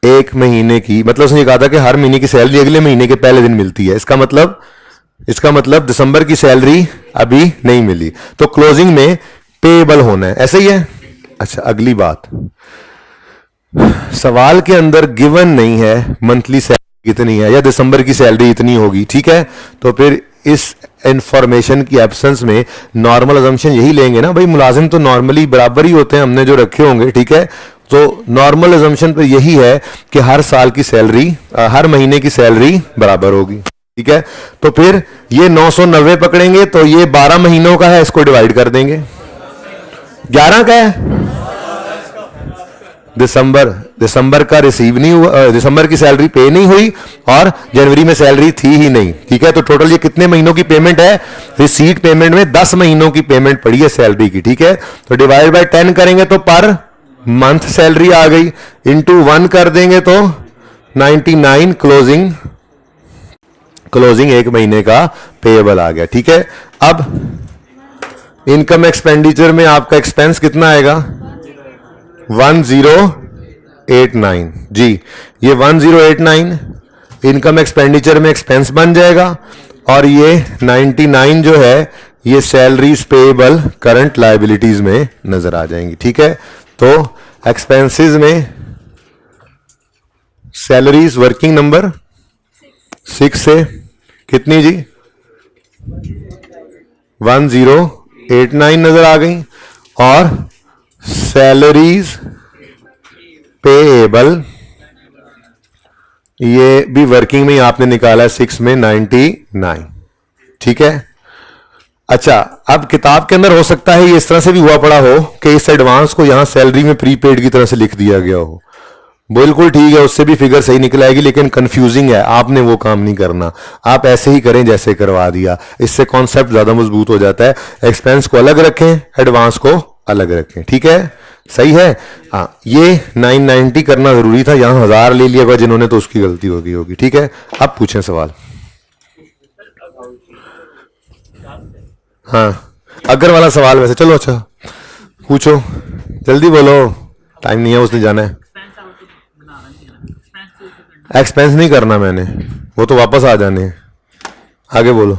1 महीने की, मतलब उसने ये कहा था कि हर महीने की सैलरी अगले महीने के पहले दिन मिलती है। इसका मतलब दिसंबर की सैलरी अभी नहीं मिली, तो क्लोजिंग में पेएबल होना है, ऐसे ही है। अच्छा, अगली बात, सवाल के अंदर गिवन नहीं है मंथली सैलरी कितनी है या दिसंबर की सैलरी इतनी होगी। ठीक है, तो फिर इस इंफॉर्मेशन की एब्सेंस में नॉर्मल अजम्पशन यही लेंगे ना भाई, मुलाजिम तो नॉर्मली बराबर ही होते हैं, हमने जो रखे होंगे। ठीक है, तो नॉर्मल अजम्पशन पे यही है कि हर साल की सैलरी, हर महीने की सैलरी बराबर होगी। ठीक है, तो फिर ये 990 पकड़ेंगे तो ये 12 महीनों का है, इसको डिवाइड कर देंगे। 11 का है, दिसंबर का रिसीव नहीं हुआ, दिसंबर की सैलरी पे नहीं हुई और जनवरी में सैलरी थी ही नहीं। ठीक है, तो टोटल ये कितने महीनों की पेमेंट है, रिसीट पेमेंट में 10 महीनों की पेमेंट पड़ी है सैलरी की। ठीक है, तो डिवाइड बाय 10 करेंगे तो पर मंथ सैलरी आ गई, इंटू 1 कर देंगे तो 99, क्लोजिंग 1 महीने का पेएबल आ गया। ठीक है, अब इनकम एक्सपेंडिचर में आपका एक्सपेंस कितना आएगा, 1089 जी। ये 1089 इनकम एक्सपेंडिचर में एक्सपेंस बन जाएगा और ये 99 जो है ये सैलरीज पेएबल करंट लायबिलिटीज में नजर आ जाएंगी। ठीक है, तो एक्सपेंसेस में सैलरीज वर्किंग नंबर 6 से कितनी जी, 1089 नजर आ गई, और सैलरीज पेएबल, ये भी वर्किंग में ही आपने निकाला है 6 में 99, ठीक है। अच्छा, अब किताब के अंदर हो सकता है ये इस तरह से भी हुआ पड़ा हो कि इस एडवांस को यहां सैलरी में प्रीपेड की तरह से लिख दिया गया हो। बिल्कुल ठीक है, उससे भी फिगर सही निकल आएगी, लेकिन कंफ्यूजिंग है, आपने वो काम नहीं करना। आप ऐसे ही करें जैसे करवा दिया, इससे कॉन्सेप्ट ज्यादा मजबूत हो जाता है। एक्सपेंस को अलग रखें, एडवांस को अलग रखें, ठीक है, सही है। हाँ, ये 990 करना जरूरी था, यहां 1000 ले लिया होगा जिन्होंने, तो उसकी गलती होगी, ठीक है। अब पूछें सवाल। हाँ, अगर वाला सवाल वैसे, चलो अच्छा पूछो, जल्दी बोलो, टाइम नहीं है, उसने जाना है। एक्सपेंस नहीं करना मैंने, वो तो वापस आ जाने हैं। आगे बोलो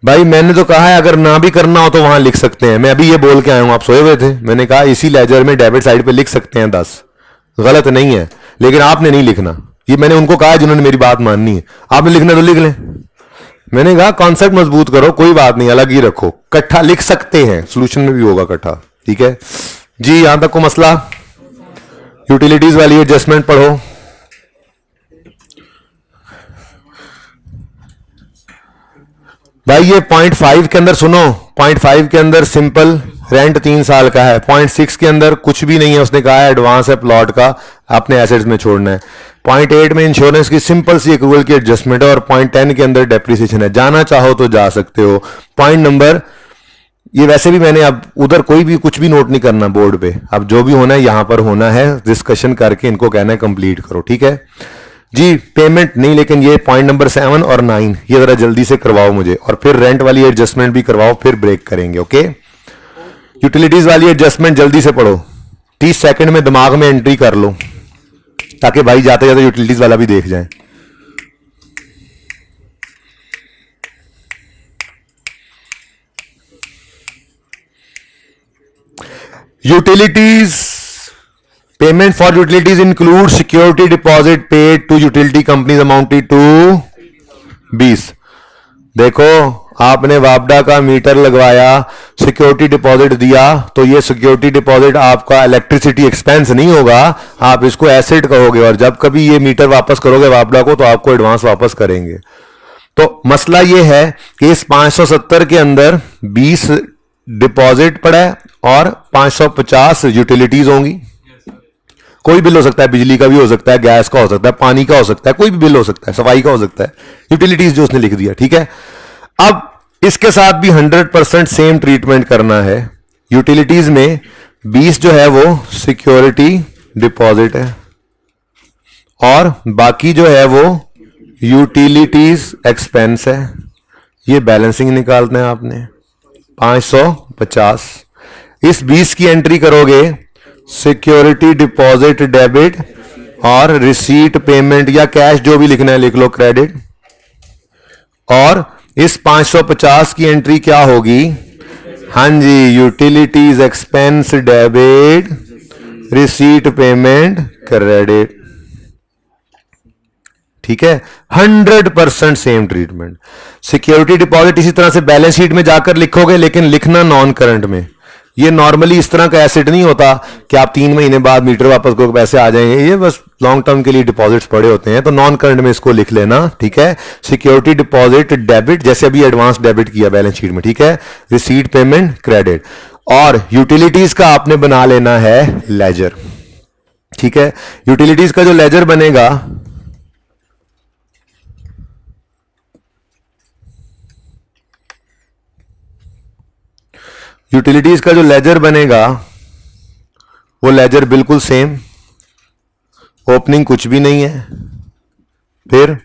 भाई, मैंने तो कहा है अगर ना भी करना हो तो वहां लिख सकते हैं। मैं अभी ये बोल के आया हूं, आप सोए हुए थे, मैंने कहा इसी लेजर में डेबिट साइड पे लिख सकते हैं 10, गलत नहीं है, लेकिन आपने नहीं लिखना। ये मैंने उनको कहा जिन्होंने मेरी बात माननी है, आपने लिखना तो लिख लें। मैंने कहा कॉन्सेप्ट मजबूत करो, कोई बात नहीं, अलग ही रखो, इकट्ठा लिख सकते हैं, सोल्यूशन में भी होगा इकट्ठा, ठीक है जी। यहां तक को मसला, यूटिलिटीज वाली एडजस्टमेंट पढ़ो। भाई ये 0.5 के अंदर सुनो, 0.5 के अंदर सिंपल रेंट 3 साल का है, 0.6 के अंदर कुछ भी नहीं है, उसने कहा है एडवांस है प्लॉट का, आपने एसेट्स में छोड़ना है। 0.8 में इंश्योरेंस की सिंपल सी एक्रूवल की एडजस्टमेंट है, और 0.10 के अंदर डेप्रिसिएशन है। जाना चाहो तो जा सकते हो। पॉइंट नंबर, ये वैसे भी मैंने अब उधर कोई भी कुछ भी नोट नहीं करना बोर्ड पे, अब जो भी होना है यहां पर होना है, डिस्कशन करके इनको कहना है कंप्लीट करो, ठीक है जी। पेमेंट नहीं, लेकिन ये पॉइंट नंबर 7 और 9 ये जरा जल्दी से करवाओ मुझे, और फिर रेंट वाली एडजस्टमेंट भी करवाओ, फिर ब्रेक करेंगे, ओके। यूटिलिटीज वाली एडजस्टमेंट जल्दी से पढ़ो, 30 सेकंड में दिमाग में एंट्री कर लो, ताकि भाई जाते जाते यूटिलिटीज वाला भी देख जाए। Utilities, payment for utilities include security deposit paid to utility companies amounted to 20। देखो, आपने वापडा का मीटर लगवाया, सिक्योरिटी डिपॉजिट दिया, तो ये सिक्योरिटी डिपॉजिट आपका इलेक्ट्रिसिटी एक्सपेंस नहीं होगा, आप इसको एसेट कहोगे, और जब कभी ये मीटर वापस करोगे वापडा को, तो आपको एडवांस वापस करेंगे। तो मसला ये है कि इस 570 के अंदर 20 डिपॉजिट पड़ा है और 550 यूटिलिटीज होंगी। कोई बिल हो सकता है, बिजली का भी हो सकता है, गैस का हो सकता है, पानी का हो सकता है, कोई भी बिल हो सकता है, सफाई का हो सकता है, यूटिलिटीज जो उसने लिख दिया, ठीक है। अब इसके साथ भी 100% सेम ट्रीटमेंट करना है। यूटिलिटीज में 20 जो है वो सिक्योरिटी डिपॉजिट है, और बाकी जो है वो यूटिलिटीज एक्सपेंस है। ये बैलेंसिंग निकालना है आपने 550। इस 20 की एंट्री करोगे, सिक्योरिटी डिपॉजिट डेबिट, और रिसीट पेमेंट या कैश जो भी लिखना है लिख लो, क्रेडिट। और इस 550 की एंट्री क्या होगी? हाँ जी, utilities expense debit, receipt payment credit, ठीक है। 100% सेम ट्रीटमेंट। सिक्योरिटी डिपॉजिट इसी तरह से बैलेंस शीट में जाकर लिखोगे, लेकिन लिखना नॉन करंट में। ये नॉर्मली इस तरह का एसेट नहीं होता कि आप 3 महीने बाद मीटर वापस करो पैसे आ जाएंगे, ये बस लॉन्ग टर्म के लिए डिपॉजिट्स पड़े होते हैं, तो नॉन करंट में इसको लिख लेना, ठीक है। सिक्योरिटी डिपॉजिट डेबिट, जैसे अभी एडवांस डेबिट किया बैलेंस शीट में, ठीक है। रिसीट पेमेंट क्रेडिट, और यूटिलिटीज का आपने बना लेना है लेजर, ठीक है। यूटिलिटीज का जो लेजर बनेगा, यूटिलिटीज का जो लेजर बनेगा वो लेजर बिल्कुल सेम, ओपनिंग कुछ भी नहीं है, फिर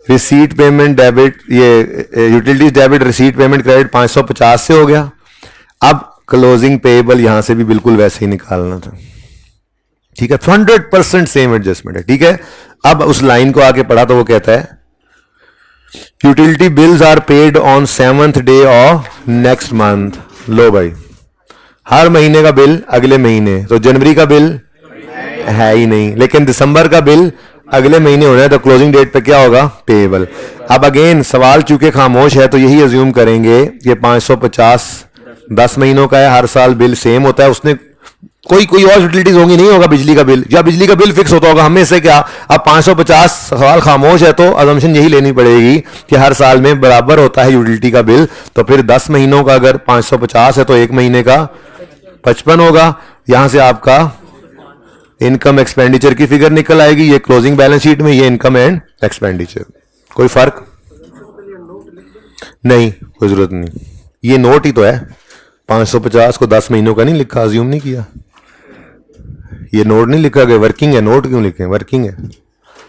रिसीट पेमेंट डेबिट, ये utilities debit receipt payment credit 550 से हो गया। अब क्लोजिंग पेएबल यहां से भी बिल्कुल वैसे ही निकालना था, ठीक है। 100% सेम एडजस्टमेंट है, ठीक है। अब उस लाइन को आगे पढ़ा तो वो कहता है utility bills are paid on 7th day of next month. लो भाई, हर महीने का बिल अगले महीने, तो जनवरी का बिल है ही नहीं, लेकिन दिसंबर का बिल अगले महीने होना है, तो क्लोजिंग डेट पे क्या होगा, पेएबल। अब अगेन सवाल चूंकि खामोश है तो यही अज्यूम करेंगे ये 550 10 महीनों का है, हर साल बिल सेम होता है, उसने कोई और यूटिलिटीज होंगी, नहीं होगा बिजली का बिल, या बिजली का बिल फिक्स होता होगा, हमें से क्या। अब 550 सवाल खामोश है तो अजम्पशन यही लेनी पड़ेगी कि हर साल में बराबर होता है यूटिलिटी का बिल, तो फिर 10 महीनों का अगर 550 है तो एक महीने का 55 होगा। यहां से आपका इनकम एक्सपेंडिचर की फिगर निकल आएगी, ये क्लोजिंग बैलेंस शीट में, ये इनकम एंड एक्सपेंडिचर। कोई फर्क नहीं, कोई जरूरत नहीं, ये नोट ही तो है। 550 को 10 महीनों का नहीं लिखा, अज्यूम नहीं किया, ये नोट नहीं लिखा गया, वर्किंग है, नोट क्यों लिखे, वर्किंग है।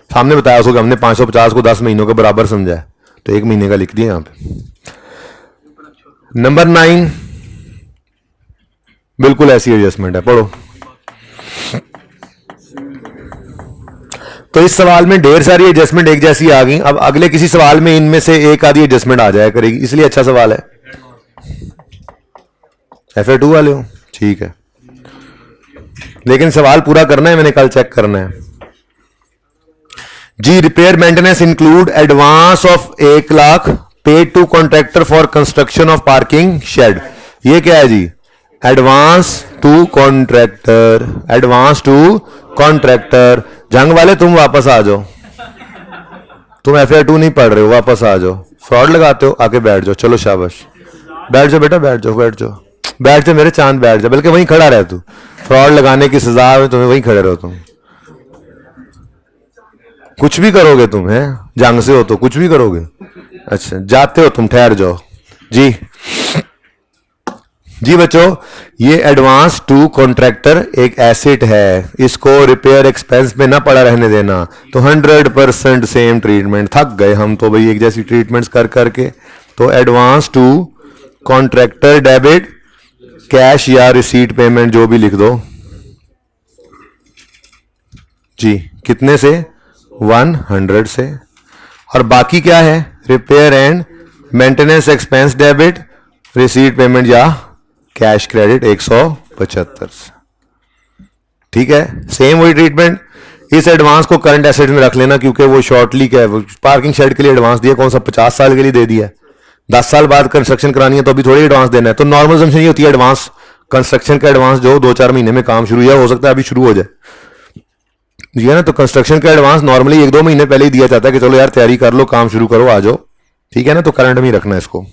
सामने बताया उसको कि हमने 550 को 10 महीनों के बराबर समझा है, तो एक महीने का लिख दिया यहां पे। नंबर 9 बिल्कुल ऐसी एडजस्टमेंट है, पढ़ो। तो इस सवाल में ढेर सारी एडजस्टमेंट एक जैसी आ गई, अब अगले किसी सवाल में इनमें से एक आधी एडजस्टमेंट आ जाया करेगी, इसलिए अच्छा सवाल है। FA2 वाले हो, ठीक है, लेकिन सवाल पूरा करना है, मैंने कल चेक करना है जी। Repair maintenance include advance of 1 lakh paid to contractor for construction of parking shed. ये क्या है जी, advance to contractor, advance to contractor. जंग वाले तुम वापस आ जाओ, तुम FA2 नहीं पढ़ रहे हो, वापस आ जाओ, फ्रॉड लगाते हो, आके बैठ जाओ, चलो शाबाश, बैठ जाओ बेटा, बैठ जाओ, बैठ जाओ, बैठ जाओ मेरे चांद, बैठ जाओ, बल्कि वहीं खड़ा रहे तू, फ्रॉड लगाने की सजा में तुम्हें वहीं खड़े रहो तुम। कुछ भी करोगे तुम, हैं जंग से हो तो कुछ भी करोगे। अच्छा जाते हो तुम, ठहर जाओ जी। जी बच्चों, ये एडवांस टू कॉन्ट्रैक्टर एक एसेट है, इसको रिपेयर एक्सपेंस में ना पड़ा रहने देना। तो 100% सेम ट्रीटमेंट, थक गए हम तो भाई एक जैसी ट्रीटमेंट्स कर करके। तो advance to contractor debit cash या रिसीट पेमेंट जो भी लिख दो जी, कितने से, 100 से। और बाकी क्या है, repair and maintenance expense debit receipt payment या कैश क्रेडिट 175 से। ठीक है, सेम वही ट्रीटमेंट। इस एडवांस को करंट एसेट में रख लेना, क्योंकि वो शॉर्टली क्या है, पार्किंग शेड के लिए एडवांस दिया, कौन सा 50 साल के लिए दे दिया, 10 साल बाद कंस्ट्रक्शन करानी है तो अभी थोड़ी एडवांस देना है। तो नॉर्मल असम्पशन ये होती है, एडवांस कंस्ट्रक्शन का एडवांस जो 2-4 महीने में काम शुरू हुआ, हो सकता है अभी शुरू हो जाए, ठीक है ना। तो कंस्ट्रक्शन का एडवांस नॉर्मली 1-2 महीने पहले ही दिया जाता है कि चलो यार तैयारी कर लो, काम शुरू करो, आ जाओ, ठीक है ना। तो करंट में ही रखना है इसको।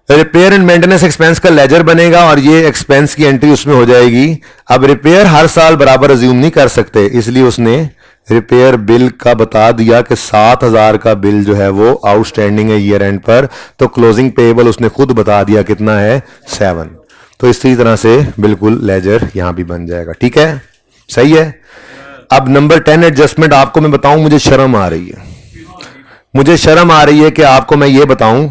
रिपेयर एंड मेंटेनेंस एक्सपेंस का लेजर बनेगा और ये एक्सपेंस की एंट्री उसमें हो जाएगी। अब रिपेयर हर साल बराबर अज्यूम नहीं कर सकते, इसलिए उसने रिपेयर बिल का बता दिया कि 7,000 का बिल जो है वो आउटस्टैंडिंग है ईयर एंड पर। तो क्लोजिंग पेएबल उसने खुद बता दिया कितना है, 7। तो इसी तरह से बिल्कुल लेजर यहां भी बन जाएगा, ठीक है, सही है। अब नंबर 10 एडजस्टमेंट आपको मैं बताऊं, मुझे शर्म आ रही है, मुझे शर्म आ रही है कि आपको मैं ये बताऊं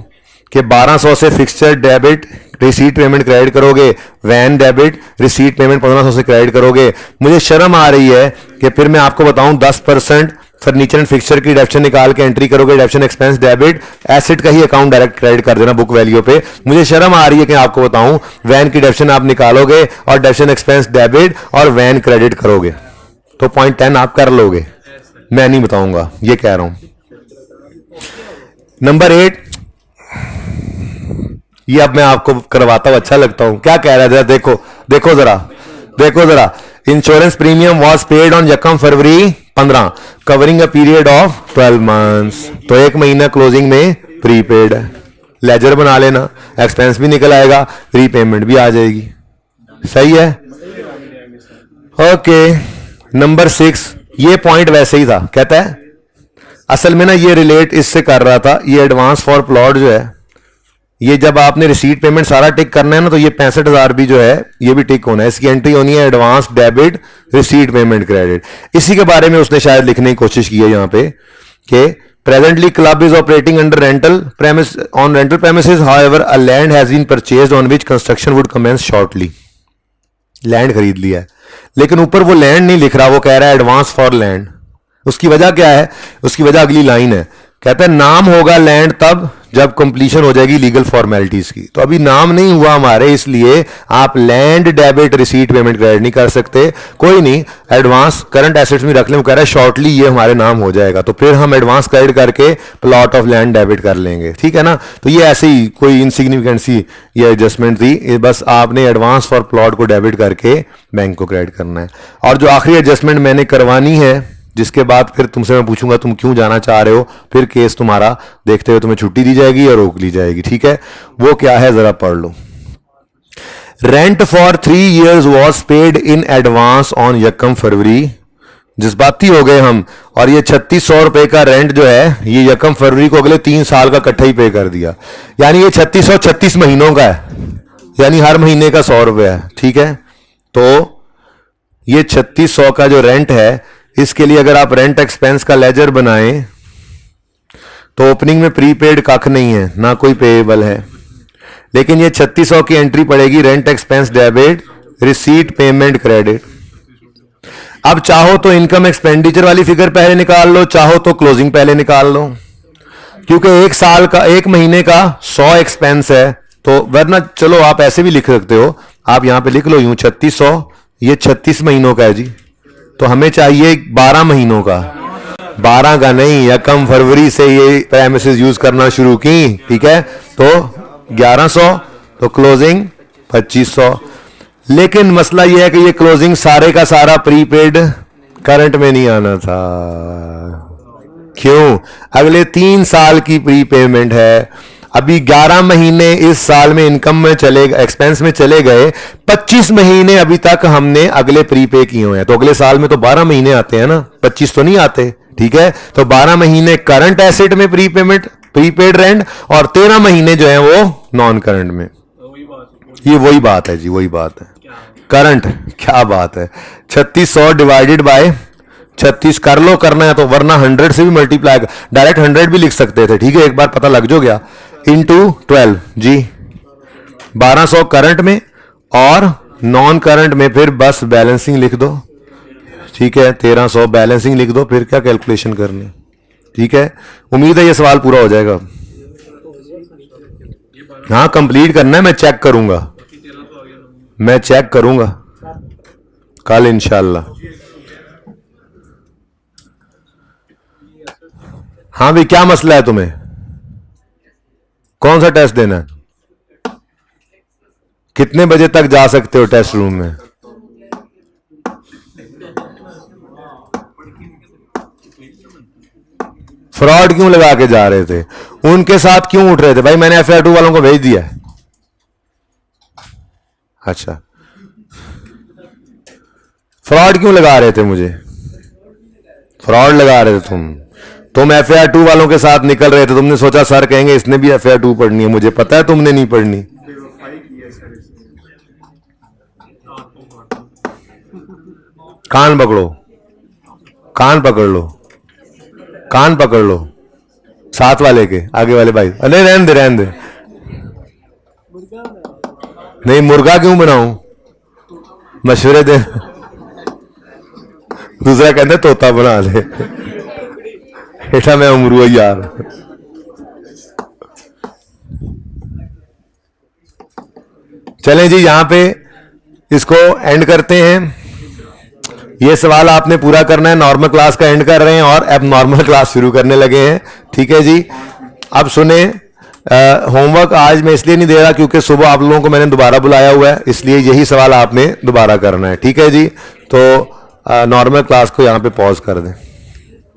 कि 1200 से fixture debit receipt payment credit करोगे, वैन डेबिट रिसीट पेमेंट 1500 से क्रेडिट करोगे। मुझे शर्म आ रही है कि फिर मैं आपको बताऊं 10% फर्नीचर एंड फिक्सचर की डेप्शन निकाल के एंट्री करोगे, डेप्शन एक्सपेंस डेबिट, एसेट का ही अकाउंट डायरेक्ट क्रेडिट कर देना बुक वैल्यू पे। मुझे शर्म आ रही है कि आपको बताऊं वैन की डेप्शन आप निकालोगे और डेप्शन एक्सपेंस डेबिट और वैन क्रेडिट करोगे, तो 0.10 आप कर लोगे, मैं नहीं बताऊंगा, ये कह रहा हूं। नंबर 8, ये अब मैं आपको करवाता हूं, अच्छा लगता हूं, क्या कह रहा है, देखो देखो जरा, देखो जरा। Insurance premium was paid on यकम फरवरी 15 covering a period of 12 months. तो एक महीना क्लोजिंग में प्रीपेड है, लेजर बना लेना, एक्सपेंस भी निकल आएगा, प्रीपेमेंट भी आ जाएगी, सही है। ओके, नंबर 6, ये पॉइंट वैसे ही था, कहता है असल में ना ये रिलेट इससे कर रहा था, ये एडवांस फॉर प्लॉट जो है, ये जब आपने रिसीट पेमेंट सारा टिक करना है ना, तो ये 65,000 भी जो है ये भी टिक होना है, इसकी एंट्री होनी है advance debit receipt payment credit. इसी के बारे में उसने शायद लिखने की कोशिश की है यहाँ पे कि presently club is operating under rental premise on rental premises, however a land has been purchased on which construction would commence shortly. Land खरीद लिया है, लेकिन ऊपर वो लैंड नहीं लिख रहा, वो कह रहा है एडवांस फॉर लैंड। उसकी वजह क्या है, उसकी वजह अगली लाइन है, कहता है नाम होगा लैंड तब जब कंप्लीशन हो जाएगी लीगल फॉर्मेलिटीज की। तो अभी नाम नहीं हुआ हमारे, इसलिए आप land debit receipt payment credit नहीं कर सकते। कोई नहीं, एडवांस करंट एसेट्स में रख लें, वो कह रहा है शॉर्टली ये हमारे नाम हो जाएगा, तो फिर हम एडवांस क्रेडिट करके प्लॉट ऑफ लैंड डेबिट कर लेंगे, ठीक है ना। तो ये ऐसे ही कोई इनसिग्निफिकेंट सी ये एडजस्टमेंट थी, ये बस आपने एडवांस फॉर प्लॉट को डेबिट करके बैंक को क्रेडिट करना है। और जो आखिरी एडजस्टमेंट मैंने करवानी है, जिसके बाद फिर तुमसे मैं पूछूंगा तुम क्यों जाना चाह रहे हो, फिर केस तुम्हारा देखते हुए तुम्हें छुट्टी दी जाएगी या रोक ली जाएगी, ठीक है। वो क्या है जरा पढ़ लो। Rent for 3 years was paid in advance on यकम फरवरी, जज्बाती हो गए हम, और ये 3600 रुपए का रेंट जो है ये यकम फरवरी को अगले 3 साल का इकट्ठा ही पे कर दिया। यानी ये 3600 36 महीनों का है, यानी हर महीने का 100 रुपए है, ठीक है। तो ये 3600 का जो रेंट है, इसके लिए अगर आप रेंट एक्सपेंस का लेजर बनाएं तो ओपनिंग में प्रीपेड कख नहीं है, ना कोई पेएबल है, लेकिन ये 3600 की एंट्री पड़ेगी rent expense debit receipt payment credit. अब चाहो तो इनकम एक्सपेंडिचर वाली फिगर पहले निकाल लो, चाहो तो क्लोजिंग पहले निकाल लो, क्योंकि एक साल का, एक महीने का 100 एक्सपेंस है। तो वरना चलो आप ऐसे भी लिख सकते हो, आप यहां पे लिख लो यूं 3600, ये 36 महीनों का है जी, तो हमें चाहिए 12 महीनों का, 12 का नहीं, यकम फरवरी से ये प्रेमिसेस यूज करना शुरू की, ठीक है। तो 1100, तो क्लोजिंग 2500। लेकिन मसला यह है कि ये क्लोजिंग सारे का सारा प्रीपेड करंट में नहीं आना था। क्यों? अगले 3 साल की प्री पेमेंट है। अभी 11 महीने इस साल में इनकम में चले, एक्सपेंस में चले गए, 25 महीने अभी तक हमने अगले प्रीपे किए हुए हैं। तो अगले साल में तो 12 महीने आते हैं ना, 25 तो नहीं आते, ठीक है। तो 12 महीने करंट एसेट में प्री पेमेंट, प्रीपेड रेंट, और 13 महीने जो है वो नॉन करंट में। ये वही बात है जी, वही बात है। करंट क्या बात है, 3600 डिवाइडेड बाय 36 कर लो, करना है तो, वरना 100 से भी मल्टीप्लाई, डायरेक्ट 100 भी लिख सकते थे, ठीक है, एक बार पता लग जो गया, इंटू 12 जी। 1200 करंट में और नॉन करंट में फिर बस बैलेंसिंग लिख दो, ठीक है। 1300 बैलेंसिंग लिख दो, फिर क्या कैलकुलेशन करनी, ठीक है। उम्मीद है ये सवाल पूरा हो जाएगा। हाँ कंप्लीट करना है, मैं चेक करूंगा, मैं चेक करूंगा कल इंशाल्लाह। हाँ भाई क्या मसला है तुम्हें, कौन सा टेस्ट देना है, कितने बजे तक जा सकते हो टेस्ट रूम में? फ्रॉड क्यों लगा के जा रहे थे, उनके साथ क्यों उठ रहे थे? भाई मैंने FIR2 वालों को भेज दिया है। अच्छा, फ्रॉड क्यों लगा रहे थे मुझे? फ्रॉड लगा रहे थे तुम FIR2 वालों के साथ निकल रहे थे, तुमने सोचा सर कहेंगे इसने भी FIR2 पढ़नी है, मुझे पता है तुमने नहीं पढ़नी। कान पकड़ो, कान पकड़ लो, कान पकड़ लो, साथ वाले के, आगे वाले भाई। अरे रहने दे, रहने दे। नहीं मुर्गा क्यों बनाऊं, मशवरे दे। दूसरा कहते तोता बना ले, ऐसा मैं उमरू यार। चलें जी यहां पे इसको एंड करते हैं। ये सवाल आपने पूरा करना है, नॉर्मल क्लास का एंड कर रहे हैं और अब नॉर्मल क्लास शुरू करने लगे हैं, ठीक है जी। अब सुने, होमवर्क आज मैं इसलिए नहीं दे रहा क्योंकि सुबह आप लोगों को मैंने दोबारा बुलाया हुआ है, इसलिए यही सवाल आपने दोबारा करना है, ठीक है जी। तो नॉर्मल क्लास को यहां पे पॉज कर दें।